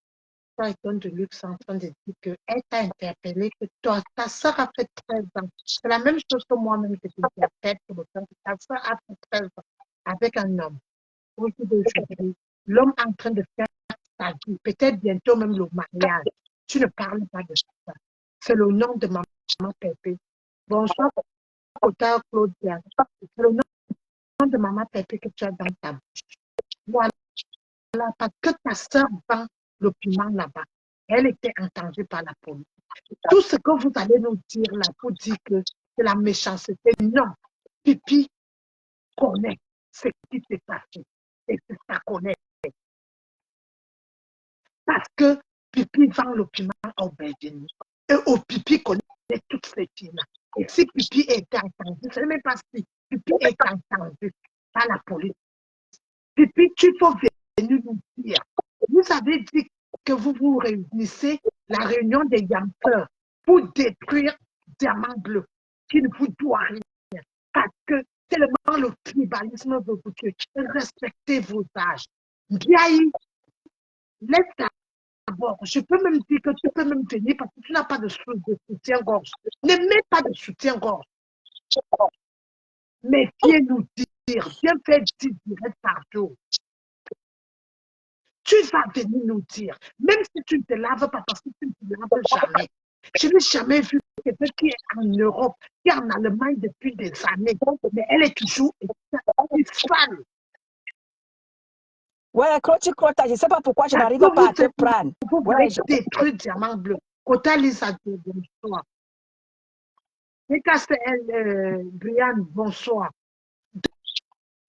Étonne de luxe en train de dire qu'elle t'a interpellé, que toi, ta soeur a fait 13 ans. C'est la même chose que moi-même que je t'appelle pour le temps que ta soeur a fait 13 ans avec un homme. Aujourd'hui, l'homme est en train de faire sa vie, peut-être bientôt même le mariage. tu ne parles pas de ça. C'est le nom de maman Pépé. Bonsoir, Kota Claudia. C'est le nom de maman Pépé que tu as dans ta bouche. Voilà, parce que ta soeur vend le piment là-bas. Elle était entendue par la police. Tout ce que vous allez nous dire là pour dire que c'est la méchanceté, non. Pipi connaît ce qui s'est passé. Et c'est ça connaît. Parce que Pipi vend le piment au Belgique. Et au Pipi connaît toutes ces filles-là. Et si Pipi était entendu, je ne sais même pas si Pipi est entendu par la police. Pipi, tu peux venir nous dire. Vous avez dit que vous vous réunissez la réunion des yampeurs pour détruire Diamant Bleu, qui ne vous doit rien. Parce que tellement le tribalisme veut vous tuer. Respectez vos âges. Biaï, laisse d'abord. Je peux même dire que tu peux même venir parce que tu n'as pas de soutien-gorge. Ne mets pas de soutien-gorge. Mais viens nous dire, viens faire 10 directs par jour. Tu vas venir nous dire, même si tu ne te laves pas parce que tu ne te laves jamais. Je n'ai jamais vu quelqu'un qui est en Europe, qui est en Allemagne depuis des années, mais elle est toujours sale. Ouais, Crotty Crota, je ne sais pas pourquoi je n'arrive pas à te prendre. Vous voulez détruire Diamant Bleu. Kota Lisa, bonsoir. Et quand c'est elle, Brianne, bonsoir.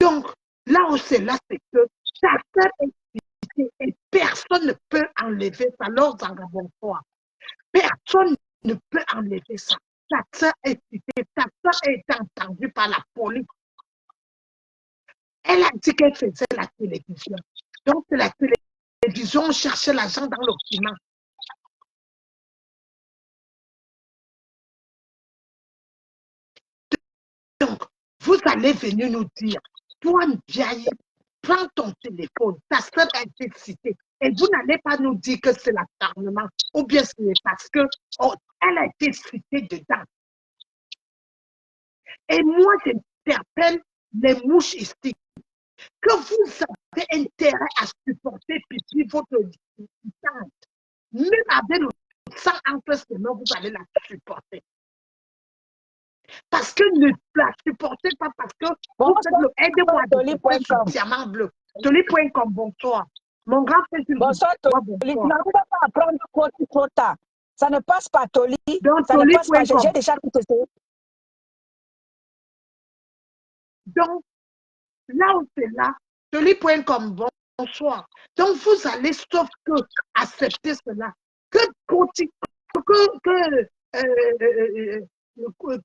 Donc, là où c'est là, c'est que ta sœur est citée et personne ne peut enlever ça. Alors, bonsoir. Personne ne peut enlever ça. Ta sœur est citée, ta sœur est entendue par la police. Elle a dit qu'elle faisait la télévision. Donc, la télévision cherchait l'argent dans le piment. Donc, vous allez venir nous dire, toi, Ndiaye, prends ton téléphone, ta soeur a été citée. Et vous n'allez pas nous dire que c'est l'acharnement, ou bien c'est parce qu'elle a été citée dedans. Et moi, j'interpelle les mouches ici, que vous avez intérêt à supporter Pipi, votre discutante. Même avec le sang entre ses mains, vous allez la supporter. Parce que ne la supportez pas parce que vous faites le aide-moi de Diamant Bleu. Toli.com, bonsoir. Mon grand frère, bonsoir, Toli. Tu n'arrives pas à prendre trop tard. Ça ne passe pas, Toli. Donc, ça ne passe pas. J'ai déjà tout essayé. Donc, là où c'est là, Toli.com, bonsoir. Donc, vous allez sauf que accepter cela.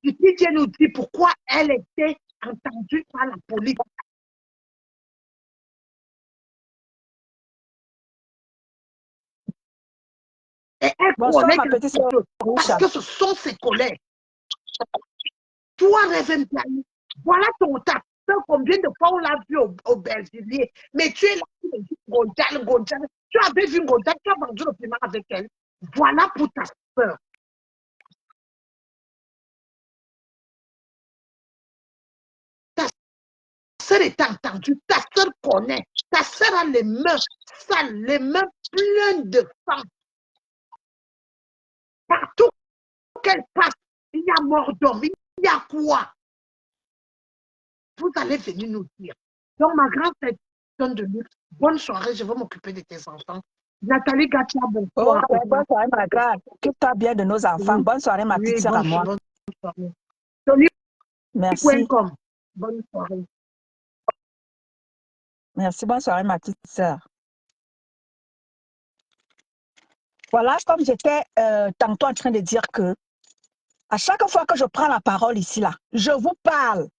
Pipi vient nous dire pourquoi elle était entendue par la police. Et elle connaît quelque chose, parce que ce sont ses collègues. Toi, Révène Piani, voilà ton tas. Combien de fois on l'a vu au Bergelier, mais tu es là, Gonjal. Tu avais vu Gonjal, tu as vendu le piment avec elle. Voilà pour ta soeur. Ta soeur est entendue, ta soeur connaît. Ta soeur a les mains sales, les mains pleines de sang. Partout qu'elle passe, il y a mort d'homme, il y a quoi? Vous allez venir nous dire. Donc, ma grande personne de luxe, bonne soirée, je vais m'occuper de tes enfants. Nathalie Gatia, bonsoir. Oh, bonne soirée, ma grande. Occupe-toi bien de nos enfants. Oui. Bonne soirée, ma petite sœur à moi. Bonne soirée. Tony. Merci. Bonne soirée. Merci, bonne soirée, ma petite sœur. Voilà, comme j'étais tantôt en train de dire que à chaque fois que je prends la parole ici, là, je vous parle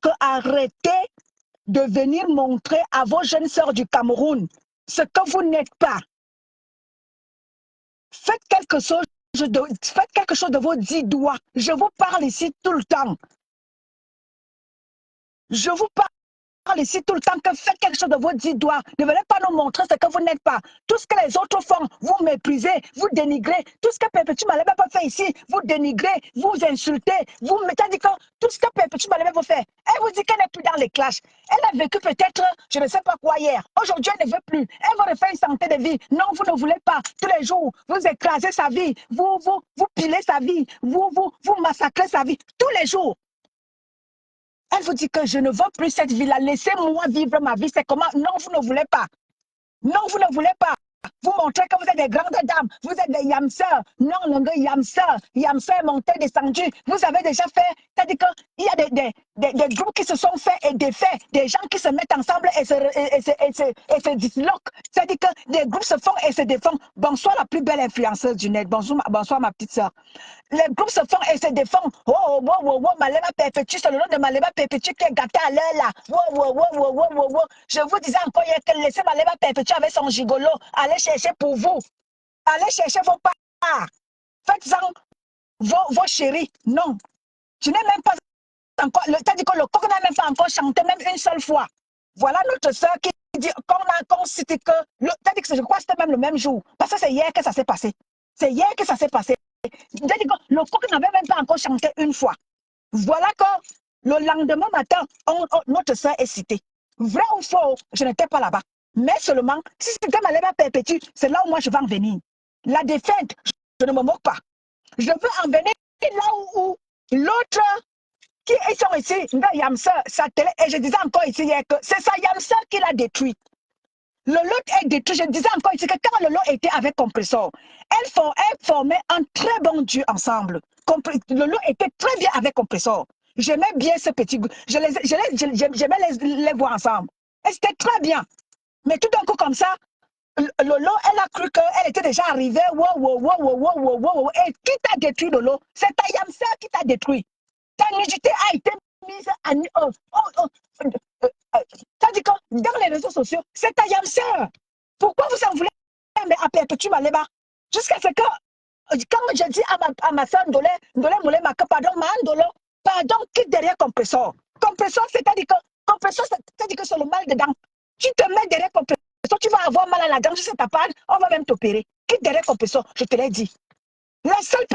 que arrêtez de venir montrer à vos jeunes sœurs du Cameroun ce que vous n'êtes pas. Faites quelque chose de vos 10 doigts. Je vous parle ici tout le temps. Je vous parle ici tout le temps que faites quelque chose de vos 10 doigts. Ne venez pas nous montrer ce que vous n'êtes pas. Tout ce que les autres font, vous méprisez, vous dénigrez. Tout ce que Perpétue Maleba peut faire ici, vous dénigrez, vous insultez. Vous mettez dit que tout ce que Perpétue Maleba peut faire, elle vous dit qu'elle n'est plus dans les clashs. Elle a vécu peut-être, je ne sais pas quoi hier. Aujourd'hui, elle ne veut plus. Elle veut refaire une santé de vie. Non, vous ne voulez pas. Tous les jours, vous écrasez sa vie. Vous pilez sa vie. Vous massacrez sa vie. Tous les jours. Elle vous dit que je ne veux plus cette vie-là. Laissez-moi vivre ma vie. C'est comment? Non, vous ne voulez pas. Non, vous ne voulez pas. Vous montrez que vous êtes des grandes dames. Vous êtes des yamseurs. Non, le gars yamseur. Yamseur monté, descendu. Vous avez déjà fait. C'est-à-dire qu'il y a des groupes qui se sont faits et défaits. Des gens qui se mettent ensemble et se disloquent. C'est-à-dire que des groupes se font et se défendent. Bonsoir la plus belle influenceuse du net. Bonsoir ma petite soeur. Les groupes se font et se défendent. Oh, Malema Perpétue, c'est le nom de Malema Perpétue qui est gâté à l'heure là. Je vous disais encore hier que laissez Malema Perpétue avec son gigolo. Allez chercher pour vous. Allez chercher vos parts. Faites-en vos chéris. Non. Tu n'es même pas encore. T'as dit que le coq n'a même pas encore chanté, même une seule fois. Voilà notre soeur qui dit qu'on cite que. T'as dit que je crois que c'était même le même jour. Parce que c'est hier que ça s'est passé. C'est hier que ça s'est passé. Le coq n'avait même pas encore chanté une fois. Voilà que le lendemain matin, notre soeur est citée. Vrai ou faux, je n'étais pas là-bas. Mais seulement, si c'était Malema Perpétue, c'est là où moi je vais en venir. La défaite, je ne me moque pas. Je veux en venir là où l'autre qui est ici, Yamsa, sa télé, et je disais encore ici hier que c'est sa Yamsa qui l'a détruit. Le lot est détruit. Je disais encore ici que quand le lot était avec Compressor, elle formait un très bon duo ensemble. Le lot était très bien avec Compressor. J'aimais bien ce petit groupe. J'aimais les voir ensemble. Et c'était très bien. Mais tout d'un coup, comme ça, Lolo, elle a cru qu'elle était déjà arrivée. Et qui t'a détruit, Lolo? C'est ta Yamsa qui t'a détruit. Ta nudité a été mise à. Ça dit que dans les réseaux sociaux, c'est ta Yamsa. Pourquoi vous en voulez à Perpétue Maleba? Jusqu'à ce que, quand je dis à ma soeur Ndolé Moulé Maka, pardon, pardon, quitte derrière Compressor. Compressor, c'est-à-dire que c'est le mal dedans. Tu te mets derrière Compressor, tu vas avoir mal à la dent, je sais ta part, on va même t'opérer. Quitte derrière Compressor, je te l'ai dit. La seule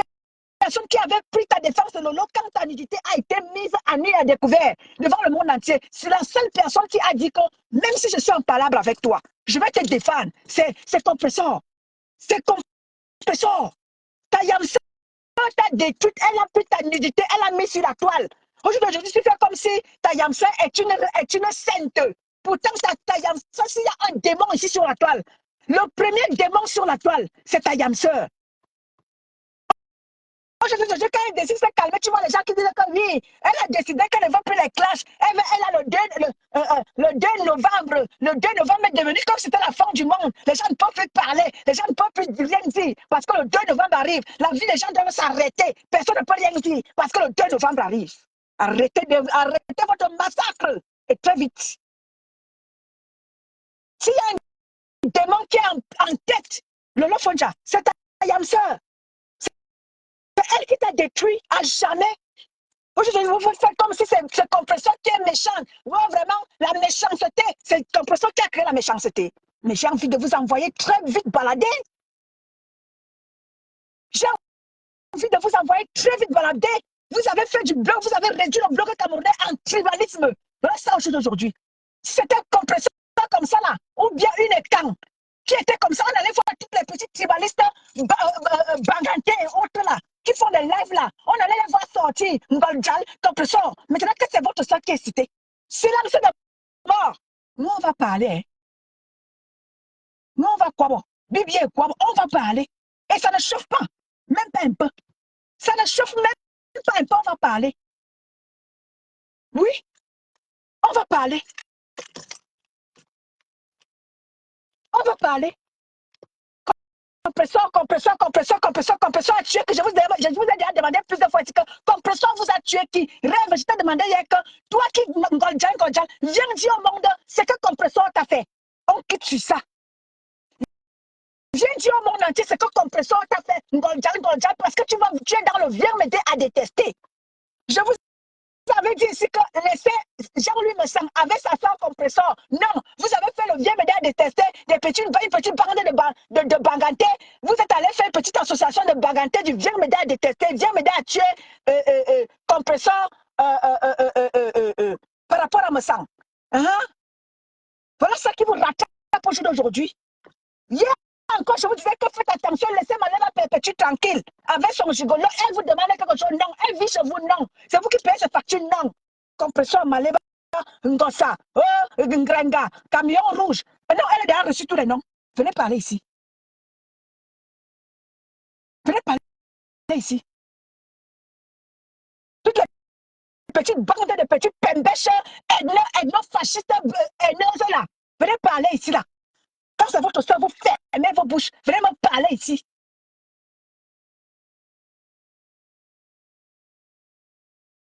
personne qui avait pris ta défense de Lolo quand ta nudité a été mise à nu et à découvert devant le monde entier, c'est la seule personne qui a dit que même si je suis en palabre avec toi, je vais te défendre. C'est Compressor. C'est Compressor. Ta Yamsa t'a détruite, elle a pris ta nudité, elle a mis sur la toile. Aujourd'hui, tu fais comme si ta Yamsa est une sainte. Pourtant, ta Yamsa, s'il y a un démon ici sur la toile, le premier démon sur la toile, c'est ta Yamsa. Aujourd'hui, quand elle décide de se calmer, tu vois les gens qui disent que oui, elle a décidé qu'elle ne veut plus les clashs. Elle a le 2 novembre. Le 2 novembre est devenu comme si c'était la fin du monde. Les gens ne peuvent plus parler. Les gens ne peuvent plus rien dire. Parce que le 2 novembre arrive. La vie des gens doit s'arrêter. Personne ne peut rien dire. Parce que le 2 novembre arrive. Arrêtez votre massacre. Et très vite. S'il y a un démon qui est en tête, le Lofonja, c'est ta Yamsa. C'est elle qui t'a détruit à jamais. Aujourd'hui, vous faites comme si c'est Compressor qui est méchant. Ouais, vraiment, la méchanceté, c'est Compressor qui a créé la méchanceté. Mais j'ai envie de vous envoyer très vite balader. J'ai envie de vous envoyer très vite balader. Vous avez fait du bloc, vous avez réduit le bloc camerounais en tribalisme. Voilà ça aujourd'hui. Si c'était Compressor comme ça là, ou bien une étang qui était comme ça, on allait voir tous les petits tribalistes Banganté et autres là, qui font des lives là. On allait les voir sortir, Ngolджal, Compressor. Maintenant que c'est votre soeur qui est citée, silence de mort. Nous, on va parler. Hein. Nous, on va quoi bon? Bibi et quoi bon? On va parler. Et ça ne chauffe pas. Même pas un peu. Ça ne chauffe même pas un peu. On va parler. Oui, on va parler. On va parler. Compressor a tué que je vous ai déjà demandé plusieurs fois que Compressor vous a tué qui? Rêve, je t'ai demandé hier que toi qui Ngolджal, viens dire au monde ce que Compressor t'a fait. On quitte sur ça. Viens dire au monde entier ce que Compressor t'a fait. Ngolджal, parce que tu es dans le vieux métier à détester. Je vous avez dit ici que laissez Jean-Louis Messang avec sa femme compresseur. Non, vous avez fait le vieux médaille détesté, une petite bande de Banganté. Vous êtes allé faire une petite association de Banganté du vieux médaille détesté, vieux médaille à tuer compresseur par rapport à Messang. Hein? Voilà ça qui vous rattrape au jour d'aujourd'hui. Hier encore, je vous disais que faites attention, laissez Malema Perpétue tranquille. Avec son gigolo, elle vous demande quelque chose, non. Elle vit chez vous, non. C'est vous qui payez ses factures, non. Compresseur Malema, Ngossa, Ngrenga, camion rouge. Non, elle a déjà reçu tous les noms. Venez parler ici. Venez parler ici. Toutes les petites bandes de petits pembèches, ethno-fascistes, haineuses là. Venez parler ici là. Quand c'est votre soeur, vous fermez vos bouches. Venez me parler ici.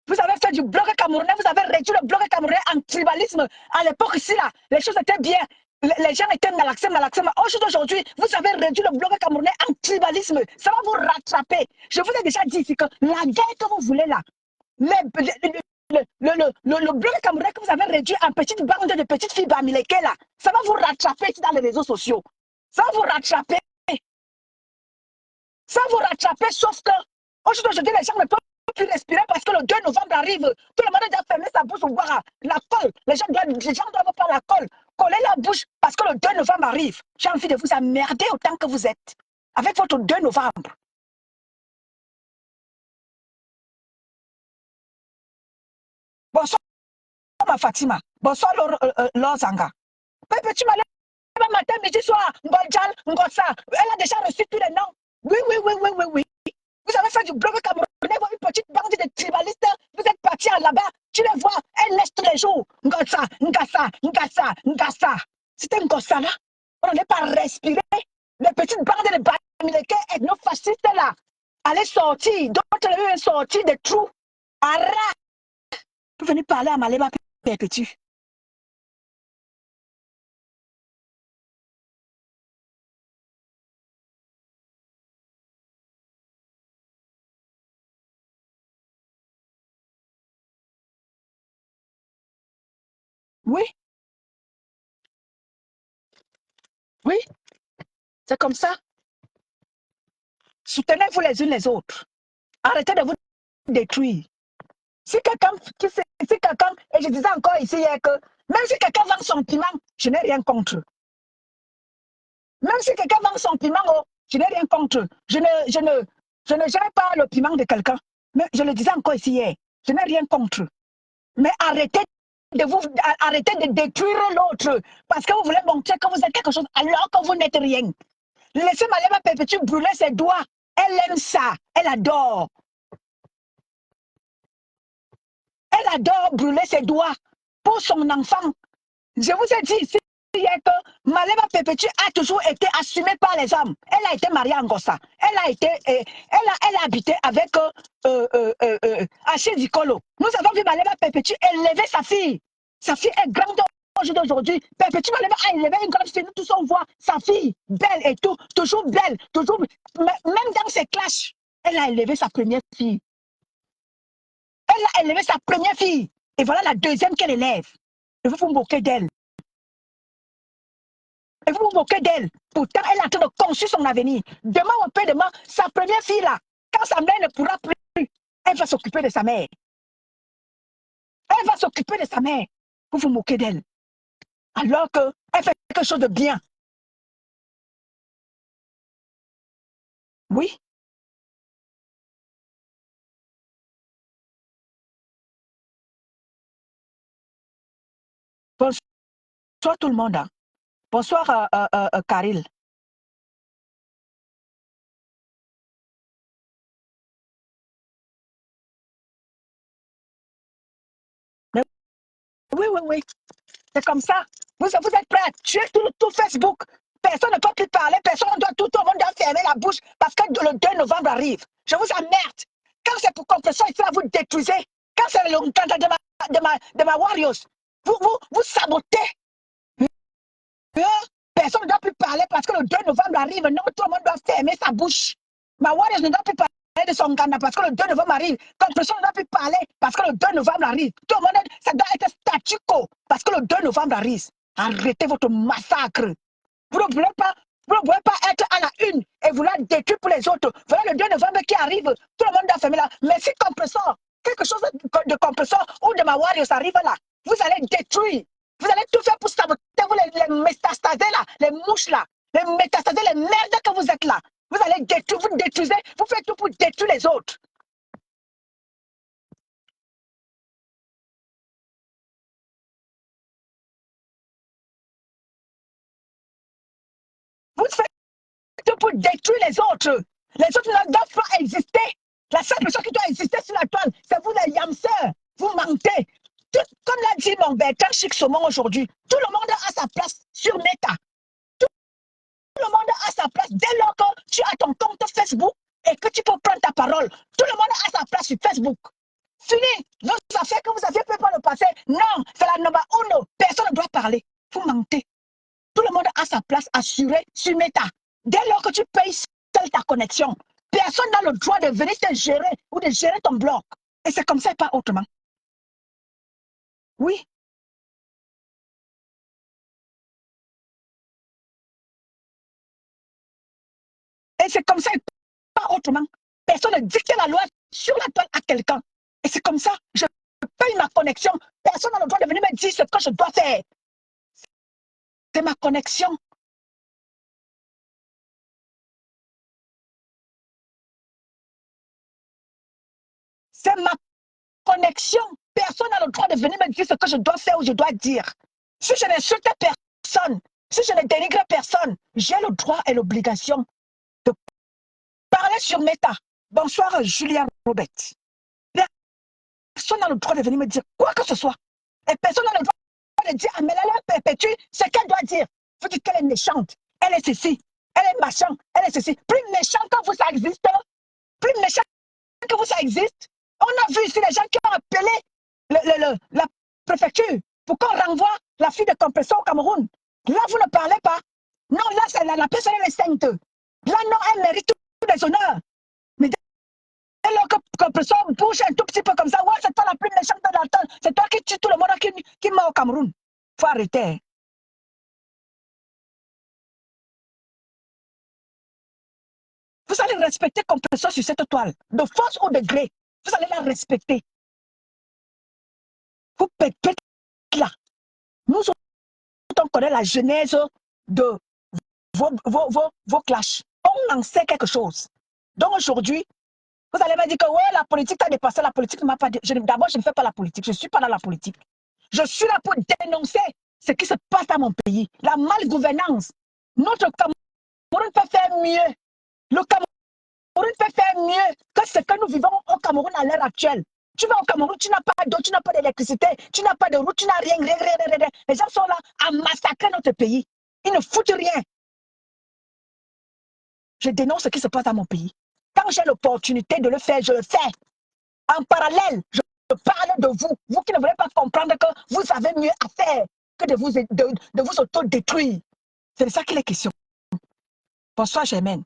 Vous avez fait du bloc camerounais, vous avez réduit le bloc camerounais en tribalisme. À l'époque ici, là, les choses étaient bien. Les gens étaient malaxés. Aujourd'hui, vous avez réduit le bloc camerounais en tribalisme. Ça va vous rattraper. Je vous ai déjà dit ici que la guerre que vous voulez là, le bloc camerounais que vous avez réduit en petites bandes de petites filles bamileke là, ça va vous rattraper ici dans les réseaux sociaux. Ça va vous rattraper. Ça va vous rattraper, sauf que aujourd'hui, les gens ne peuvent plus respirer parce que le 2 novembre arrive. Tout le monde doit fermer sa bouche ou boire la colle. Les gens doivent prendre la colle, coller la bouche parce que le 2 novembre arrive. J'ai envie de vous emmerder autant que vous êtes. Avec votre 2 novembre. Bonsoir, ma Fatima. Bonsoir, Laure Zanga. Petit malin, matin, midi, soir, Mbodjal, Ngossa. Elle a déjà reçu tous les noms. Oui. Vous avez fait du bloc camerounais, une petite bande de tribalistes. Vous êtes partis là-bas. Tu les vois, elles naissent tous les jours. Ngassa. C'était Ngossa là. On n'allait pas respirer. Les petites bandes de Bamileke ethno-fascistes là. Allez sortir. D'autres allaient sortir des trous. Arrête. Vous venez parler à Malema Perpétue. Oui, c'est comme ça. Soutenez-vous les unes les autres. Arrêtez de vous détruire. Si quelqu'un, et je disais encore ici hier que même si quelqu'un vend son piment, je n'ai rien contre. Même si quelqu'un vend son piment, je n'ai rien contre. Je ne gère pas le piment de quelqu'un. Mais je le disais encore ici hier, je n'ai rien contre. Mais arrêtez de détruire l'autre parce que vous voulez montrer que vous êtes quelque chose alors que vous n'êtes rien. Laissez Malema Perpétue brûler ses doigts. Elle aime ça. Elle adore. Elle adore brûler ses doigts pour son enfant. Je vous ai dit ici hier que Malema Perpétue a toujours été assumée par les hommes. Elle a été mariée en Ngossa. Elle a habité avec Achille Dikolo. Nous avons vu Malema Perpétue élever sa fille. Sa fille est grande aujourd'hui. Perpétue Malema a élevé une grande fille. Nous tous on voit sa fille belle et tout. Toujours belle. Toujours, même dans ses clashs, elle a élevé sa première fille. Elle a élevé sa première fille. Et voilà la deuxième qu'elle élève. Et vous vous moquez d'elle. Et vous vous moquez d'elle. Pourtant, elle est en train de construire son avenir. Demain ou après-demain, sa première fille là, quand sa mère ne pourra plus, elle va s'occuper de sa mère. Elle va s'occuper de sa mère. Vous vous moquez d'elle. Alors qu'elle fait quelque chose de bien. Oui. Bonsoir tout le monde. Hein. Bonsoir Karil. Oui. C'est comme ça. Vous êtes prêts à tuer tout Facebook. Personne ne peut plus parler. Tout le monde doit fermer la bouche parce que le 2 novembre arrive. Je vous emmerde. Quand c'est pour compression, ici, vous détruisez. Quand c'est le candidat de ma Warriors, vous sabotez. Personne ne doit plus parler parce que le 2 novembre arrive. Non, tout le monde doit fermer sa bouche. Ma Warriors ne doit plus parler de son Ghana parce que le 2 novembre arrive. Compression ne doit plus parler parce que le 2 novembre arrive. Tout le monde, ça doit être statu quo parce que le 2 novembre arrive. Arrêtez votre massacre. Vous ne pouvez pas, vous ne pouvez pas être à la une et vouloir détruire pour les autres. Voilà le 2 novembre qui arrive. Tout le monde doit fermer là. Mais si compresseur, quelque chose de compresseur ou de ma warriors arrive là, vous allez détruire. Vous allez tout faire pour saboter vous les métastasés là, les mouches là, les métastasés, les merdes que vous êtes là. Vous allez détruire, vous détruisez, vous faites tout pour détruire les autres. Vous faites tout pour détruire les autres. Les autres ne doivent pas exister. La seule personne qui doit exister sur la toile, c'est vous les yamseurs. Vous mentez. Comme l'a dit mon Bertrand Chic Saumon aujourd'hui, tout le monde a sa place sur Meta. Tout le monde a sa place. Dès lors que tu as ton compte Facebook et que tu peux prendre ta parole, tout le monde a sa place sur Facebook. Fini. Vos affaires que vous aviez fait par le passé, non, c'est la number uno. Personne ne doit parler. Vous mentez. Tout le monde a sa place assurée sur Meta. Dès lors que tu payes seule ta connexion, personne n'a le droit de venir te gérer ou de gérer ton blog. Et c'est comme ça et pas autrement. Oui. Et c'est comme ça et pas autrement. Personne ne dicte la loi sur la toile à quelqu'un. Et c'est comme ça. Je paye ma connexion. Personne n'a le droit de venir me dire ce que je dois faire. C'est ma connexion. C'est ma connexion. Personne n'a le droit de venir me dire ce que je dois faire ou je dois dire. Si je n'insulte personne, si je ne dénigre personne, j'ai le droit et l'obligation de parler sur Meta. Bonsoir, Julien Robert. Personne n'a le droit de venir me dire quoi que ce soit. Et personne n'a le droit de dire à Mélanie Perpétue ce qu'elle doit dire. Vous dites qu'elle est méchante, elle est ceci, elle est machin, elle est ceci. Plus méchant que vous, ça existe. Plus méchant que vous, ça existe. On a vu ici les gens qui ont appelé la préfecture pour qu'on renvoie la fille de Compresseur au Cameroun. Là, vous ne parlez pas. Non, là, la personne est sainte. Là, non, elle mérite tous les honneurs. Mais dès lors que Compresseur bouge un tout petit peu comme ça, ouais, c'est toi la plus méchante de la terre. C'est toi qui tue tout le monde qui meurt au Cameroun. Il faut arrêter. Vous allez respecter Compresseur sur cette toile, de force ou de gré. Vous allez la respecter. Vous pète là. Nous, on connaît la genèse de vos clashs. On en sait quelque chose. Donc aujourd'hui, vous allez me dire que ouais, la politique t'a dépassé, la politique ne m'a pas... D'abord, je ne fais pas la politique, je ne suis pas dans la politique. Je suis là pour dénoncer ce qui se passe dans mon pays, la malgouvernance. Notre Cameroun peut faire mieux. Le Cameroun peut faire mieux que ce que nous vivons au Cameroun à l'heure actuelle. Tu vas au Cameroun, tu n'as pas d'eau, tu n'as pas d'électricité, tu n'as pas de route, tu n'as rien. Les gens sont là à massacrer notre pays. Ils ne foutent rien. Je dénonce ce qui se passe dans mon pays. Quand j'ai l'opportunité de le faire, je le fais. En parallèle, je parle de vous. Vous qui ne voulez pas comprendre que vous avez mieux à faire que de vous auto-détruire. C'est de ça qu'il est question. Bonsoir, Germaine.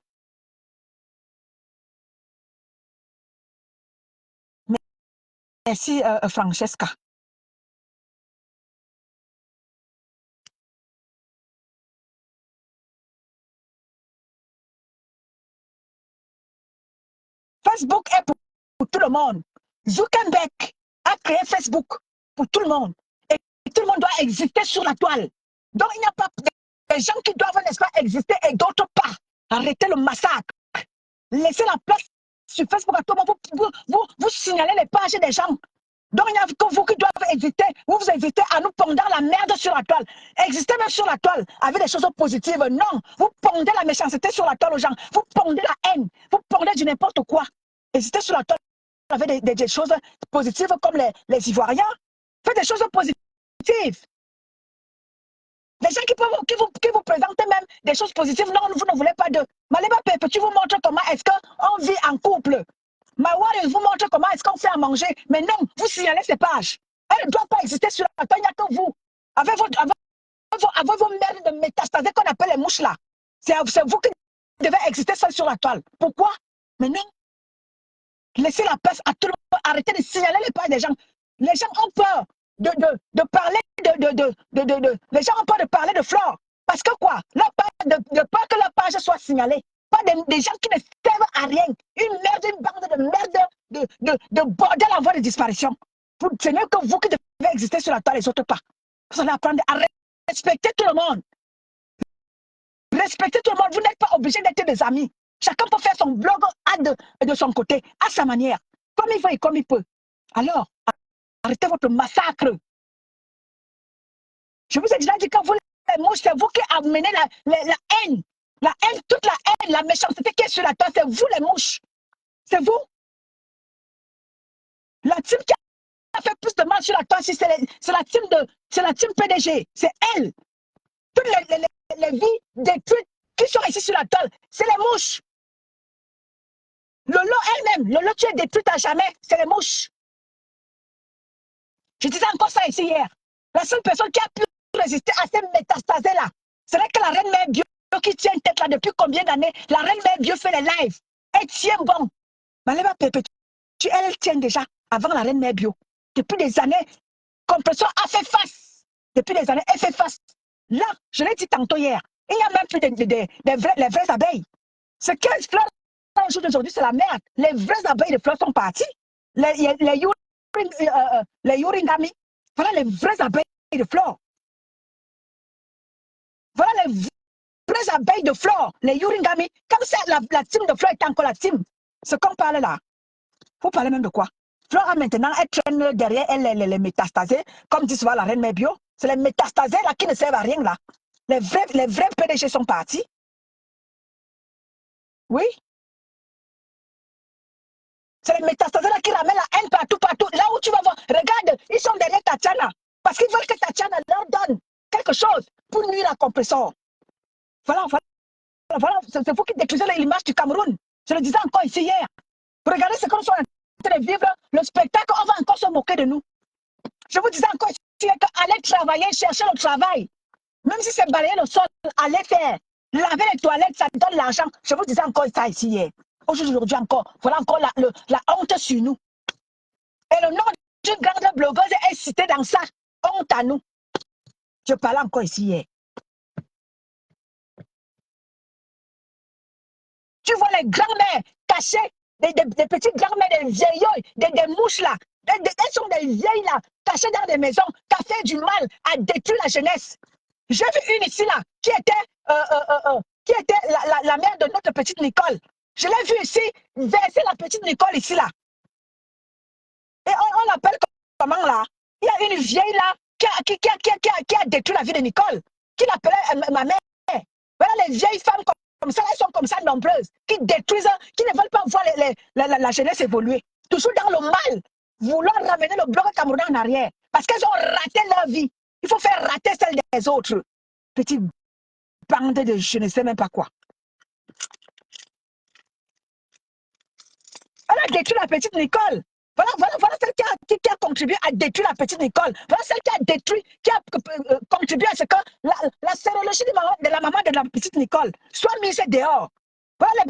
Merci, Francesca. Facebook est pour tout le monde. Zuckerberg a créé Facebook pour tout le monde. Et tout le monde doit exister sur la toile. Donc, il n'y a pas des gens qui doivent, n'est-ce pas, exister et d'autres pas. Arrêtez le massacre. Laissez la place sur Facebook à tout le monde. Vous signalez les pages des gens. Donc, il n'y a que vous qui doivent exister. Vous existez à nous pondre la merde sur la toile. Existez même sur la toile avec des choses positives. Non, vous pondez la méchanceté sur la toile aux gens. Vous pondez la haine. Vous pondez du n'importe quoi. Existez sur la toile avec des choses positives comme les Ivoiriens. Faites des choses positives. Les gens qui vous présentent même des choses positives, non, vous ne voulez pas de. Maleba Perpétue vous montre comment est-ce qu'on vit en couple. Mawari vous montre comment est-ce qu'on fait à manger. Mais non, vous signalez ces pages. Elles ne doivent pas exister sur la toile, il n'y a que vous. Avec vos merdes de métastasés qu'on appelle les mouches là. C'est vous qui devez exister seul sur la toile. Pourquoi? Mais non. Laissez la place à tout le monde. Arrêtez de signaler les pages des gens. Les gens ont peur de parler les gens ont peur de parler de Flore. Parce que quoi? De peur que leur page soit signalée. Pas des gens qui ne servent à rien. Une merde, une bande de merde, de bordel en voie de disparition. Ce n'est que vous qui devez exister sur la toile, les autres pas. Vous allez apprendre à respecter tout le monde. Respectez tout le monde. Vous n'êtes pas obligé d'être des amis. Chacun peut faire son blog de son côté, à sa manière, comme il veut et comme il peut. Alors, arrêtez votre massacre. Je vous ai déjà dit que vous, les mouches, c'est vous qui amenez la haine. La haine, toute la haine, la méchanceté qui est sur la terre, c'est vous les mouches. C'est vous. La team qui a fait plus de mal sur la terre, c'est la team PDG. C'est elle. Toutes les vies détruites qui sont ici sur la terre, c'est les mouches. Lolo elle-même, Lolo, tu es détruite à jamais, c'est les mouches. Je disais encore ça ici hier. La seule personne qui a pu résister à ces métastasés-là, c'est vrai que la reine mère bio qui tient tête là depuis combien d'années, la reine mère bio fait les lives. Elle tient bon. Malema Perpétue, elle tient déjà avant la reine mère bio. Depuis des années, Compression a fait face. Depuis des années, elle fait face. Là, je l'ai dit tantôt hier, il n'y a même plus les vraies abeilles. Ce qu'elle fleur aujourd'hui, c'est la merde. Les vraies abeilles de fleurs sont parties. Les Yuringami, voilà les vraies abeilles de fleurs. Voilà les vraies abeilles de fleurs, les Yuringami. Comme ça, la team de fleurs est encore la team. Ce qu'on parle là, vous parlez même de quoi? Flora maintenant, elle traîne derrière elle les métastasés, comme dit souvent la reine mère bio. C'est les métastasés là qui ne servent à rien là. Les vrais PDG sont partis. Oui. C'est les métastasés là qui ramènent la haine partout, partout. Là où tu vas voir, regarde, ils sont derrière Tatiana. Parce qu'ils veulent que Tatiana leur donne quelque chose pour nuire à Compressor. Voilà, c'est vous qui détruisez l'image du Cameroun. Je le disais encore ici hier. Regardez ce qu'on est en train de vivre, le spectacle, on va encore se moquer de nous. Je vous disais encore ici qu'aller travailler, chercher le travail, même si c'est balayer le sol, aller faire, laver les toilettes, ça donne l'argent. Je vous disais encore ça ici hier. Aujourd'hui encore, voilà encore la honte sur nous. Et le nom d'une grande blogueuse est cité dans ça. Honte à nous. Je parlais encore ici hier. Tu vois les grands-mères cachées, des petites grands-mères, des vieillots, des mouches là. Elles sont des vieilles là, cachées dans des maisons, qui a fait du mal à détruire la jeunesse. J'ai vu une ici là, qui était la mère de notre petite Nicole. Je l'ai vue ici, verser la petite Nicole ici là. Et on l'appelle comment là? Il y a une vieille là qui a détruit la vie de Nicole, qui l'appelait ma mère. Voilà les vieilles femmes comme ça, elles sont comme ça nombreuses, qui détruisent, qui ne veulent pas voir la jeunesse évoluer. Toujours dans le mal, vouloir ramener le bloc camerounais en arrière, parce qu'elles ont raté leur vie. Il faut faire rater celle des autres. Petite bande de je ne sais même pas quoi. Elle a détruit la petite Nicole. Voilà celle qui a contribué à détruire la petite Nicole. Voilà celle qui a détruit, qui a contribué à ce que la sérologie de la maman de la petite Nicole soit mise dehors. Voilà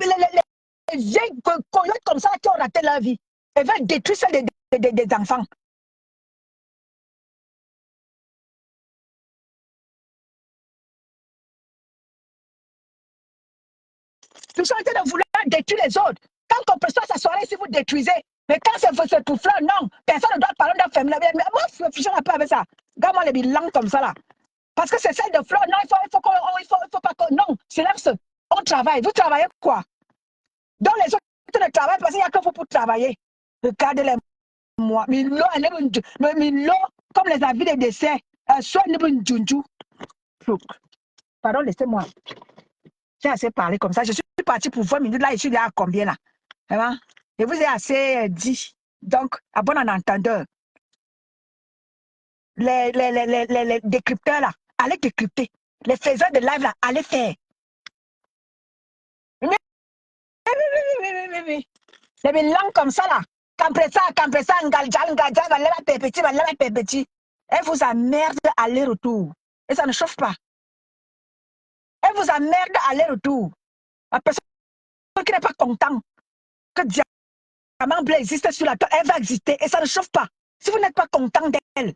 les vieilles coyotes comme ça qui ont raté leur vie. Elles veulent détruire celle des enfants. Ils sont en train de vouloir détruire les autres. Quand on peut sa soirée, si vous détruisez, mais quand c'est pour fleur, non, personne ne doit parler d'un famille. Mais moi, je ne fiche pas avec ça. Regarde-moi les bilans comme ça là. Parce que c'est celle de fleur, non, il faut pas que. Non, silence. On travaille. Vous travaillez quoi? Donc les autres ne travaillent parce qu'il n'y a que vous pour travailler. Regardez-les moi. Milo, comme les avis des décès, soit une junju. Pardon, laissez-moi. J'ai assez parlé comme ça. Je suis parti pour 20 minutes là, je suis là à combien là? Vraiment? Je vous ai assez dit. Donc, à bon en entendeur. Les décrypteurs là, allez décrypter. Les faiseurs de live là, allez faire. Les langues comme ça là, Campressa, Ngalja, Pépéti. Elle vous emmerde aller-retour. Et ça ne chauffe pas. Elle vous emmerde aller-retour. La personne qui n'est pas content que diable bleue existe sur la toile, elle va exister et ça ne chauffe pas. Si vous n'êtes pas content d'elle,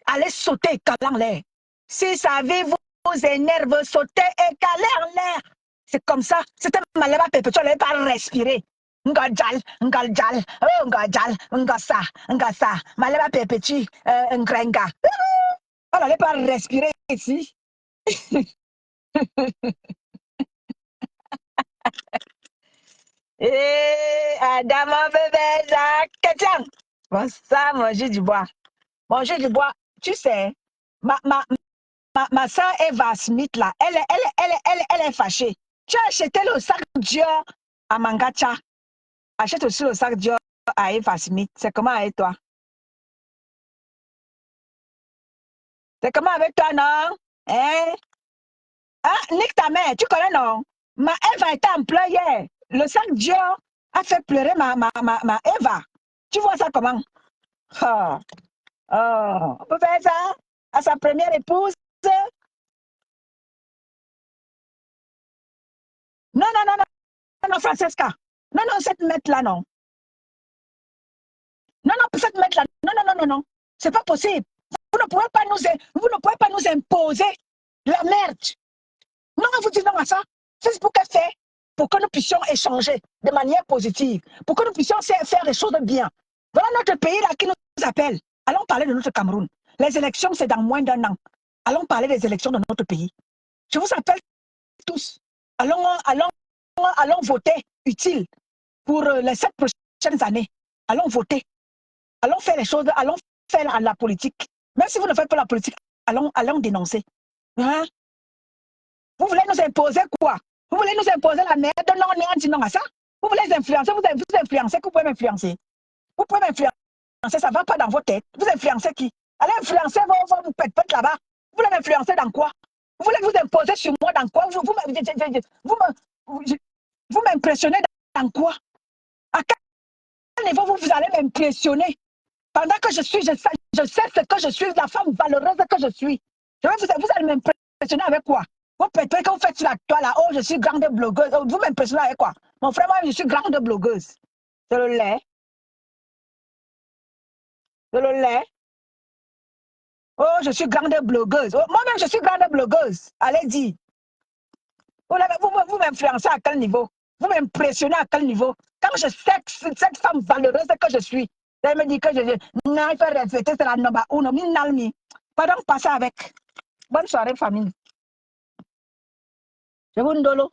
allez sauter et caler en l'air. Si sa vie vous énerve, sautez et caler en l'air. C'est comme ça. C'est un malheur perpétuel, elle va pas respirer. Ngadjal, ngadjal, oh ngadjal, ngasa, ngasa, malheur perpétuel, ngrenga. On n'allait pas respirer ici. Et Adama bébé Jacques, bon ça, manger du bois. Manger du bois, tu sais, ma soeur Eva Smith là, elle est fâchée. Tu as acheté le sac Dior à Mangacha. Achète aussi le sac Dior à Eva Smith. C'est comment avec toi? C'est comment avec toi, non? Hein? Ah, nique ta mère, tu connais, non? Ma Eva était en pleurs hier. Le sac Dior a fait pleurer ma Eva. Tu vois ça comment? Oh, oh. On peut faire ça à sa première épouse? Non, non, non, non, non, Francesca. Non, non, cette mètre-là, non. Non, non, cette mètre-là, non, non, non, non, non. C'est pas possible. Vous ne pouvez pas nous imposer la merde. Non, vous dites non à ça. Facebook est fait pour que nous puissions échanger de manière positive, pour que nous puissions faire les choses bien. Voilà notre pays là qui nous appelle. Allons parler de notre Cameroun. Les élections, c'est dans moins d'un an. Allons parler des élections de notre pays. Je vous appelle tous. Allons voter utile pour les 7 prochaines années. Allons voter. Allons faire les choses, allons faire la politique. Même si vous ne faites pas la politique, allons dénoncer. Hein? Vous voulez nous imposer quoi? Vous voulez nous imposer la merde? Non, on dit non à ça. Vous voulez influencer, vous influencer, que vous pouvez m'influencer. Vous pouvez m'influencer, ça ne va pas dans vos têtes. Vous influencez qui? Allez influencer vos pètes là-bas. Vous voulez m'influencer dans quoi? Vous voulez vous imposer sur moi dans quoi? Vous m'impressionnez dans quoi? À quel niveau vous allez m'impressionner? Pendant que je sais ce que je suis, la femme valeureuse que je suis. Vous allez m'impressionner avec quoi? Vous pétez que vous faites sur la toile là, oh, je suis grande blogueuse. Oh, vous m'impressionnez avec quoi? Mon frère, moi, je suis grande blogueuse. C'est le lait. C'est le lait. Oh, je suis grande blogueuse. Oh, moi-même, je suis grande blogueuse. Allez-y. Vous m'influencez à quel niveau? Vous m'impressionnez à quel niveau? Quand je sais cette femme valeureuse que je suis, elle me dit que non, il faut respecter, c'est la noba uno, minalmi. Pardon, passer avec. Bonne soirée, famille. Je vous ndolo.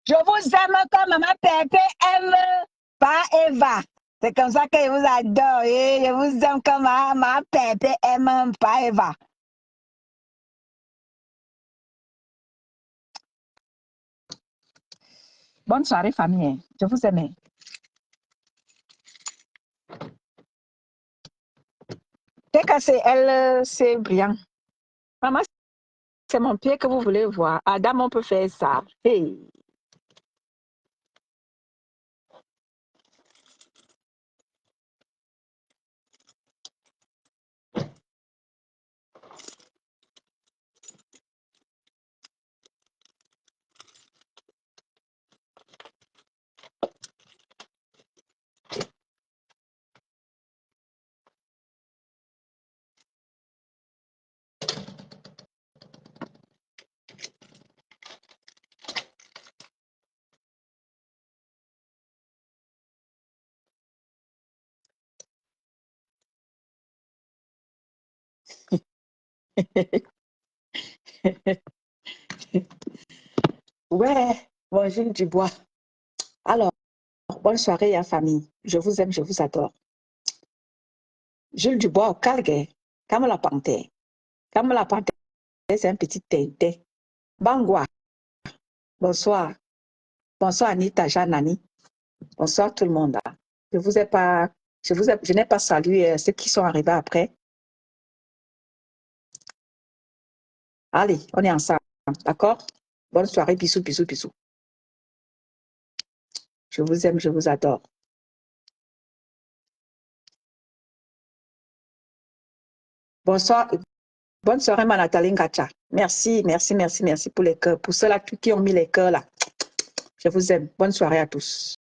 Je vous aime comme maman Pépé aime, pas Eva. C'est comme ça que je vous adore. Et je vous aime comme maman Pépé aime, pas Eva. Bonne soirée, famille. Je vous aime. Dès que c'est elle, c'est brillant. Maman, c'est mon pied que vous voulez voir. Adam, on peut faire ça. Hey. Ouais, bon, Gilles Dubois. Alors, bonne soirée, la famille. Je vous aime, je vous adore. Jules Dubois au Calgary, comme la panthère. Comme la panthère, c'est un petit tintin. Bangwa, bonsoir. Bonsoir Anita, Jeanne-Annie. Bonsoir tout le monde. Je vous ai pas, je n'ai pas salué ceux qui sont arrivés après. Allez, on est ensemble, d'accord? Bonne soirée, bisous, bisous, bisous. Je vous aime, je vous adore. Bonsoir, bonne soirée, Manataline Gacha. Merci, merci, merci, merci pour les cœurs. Pour ceux-là qui ont mis les cœurs là. Je vous aime. Bonne soirée à tous.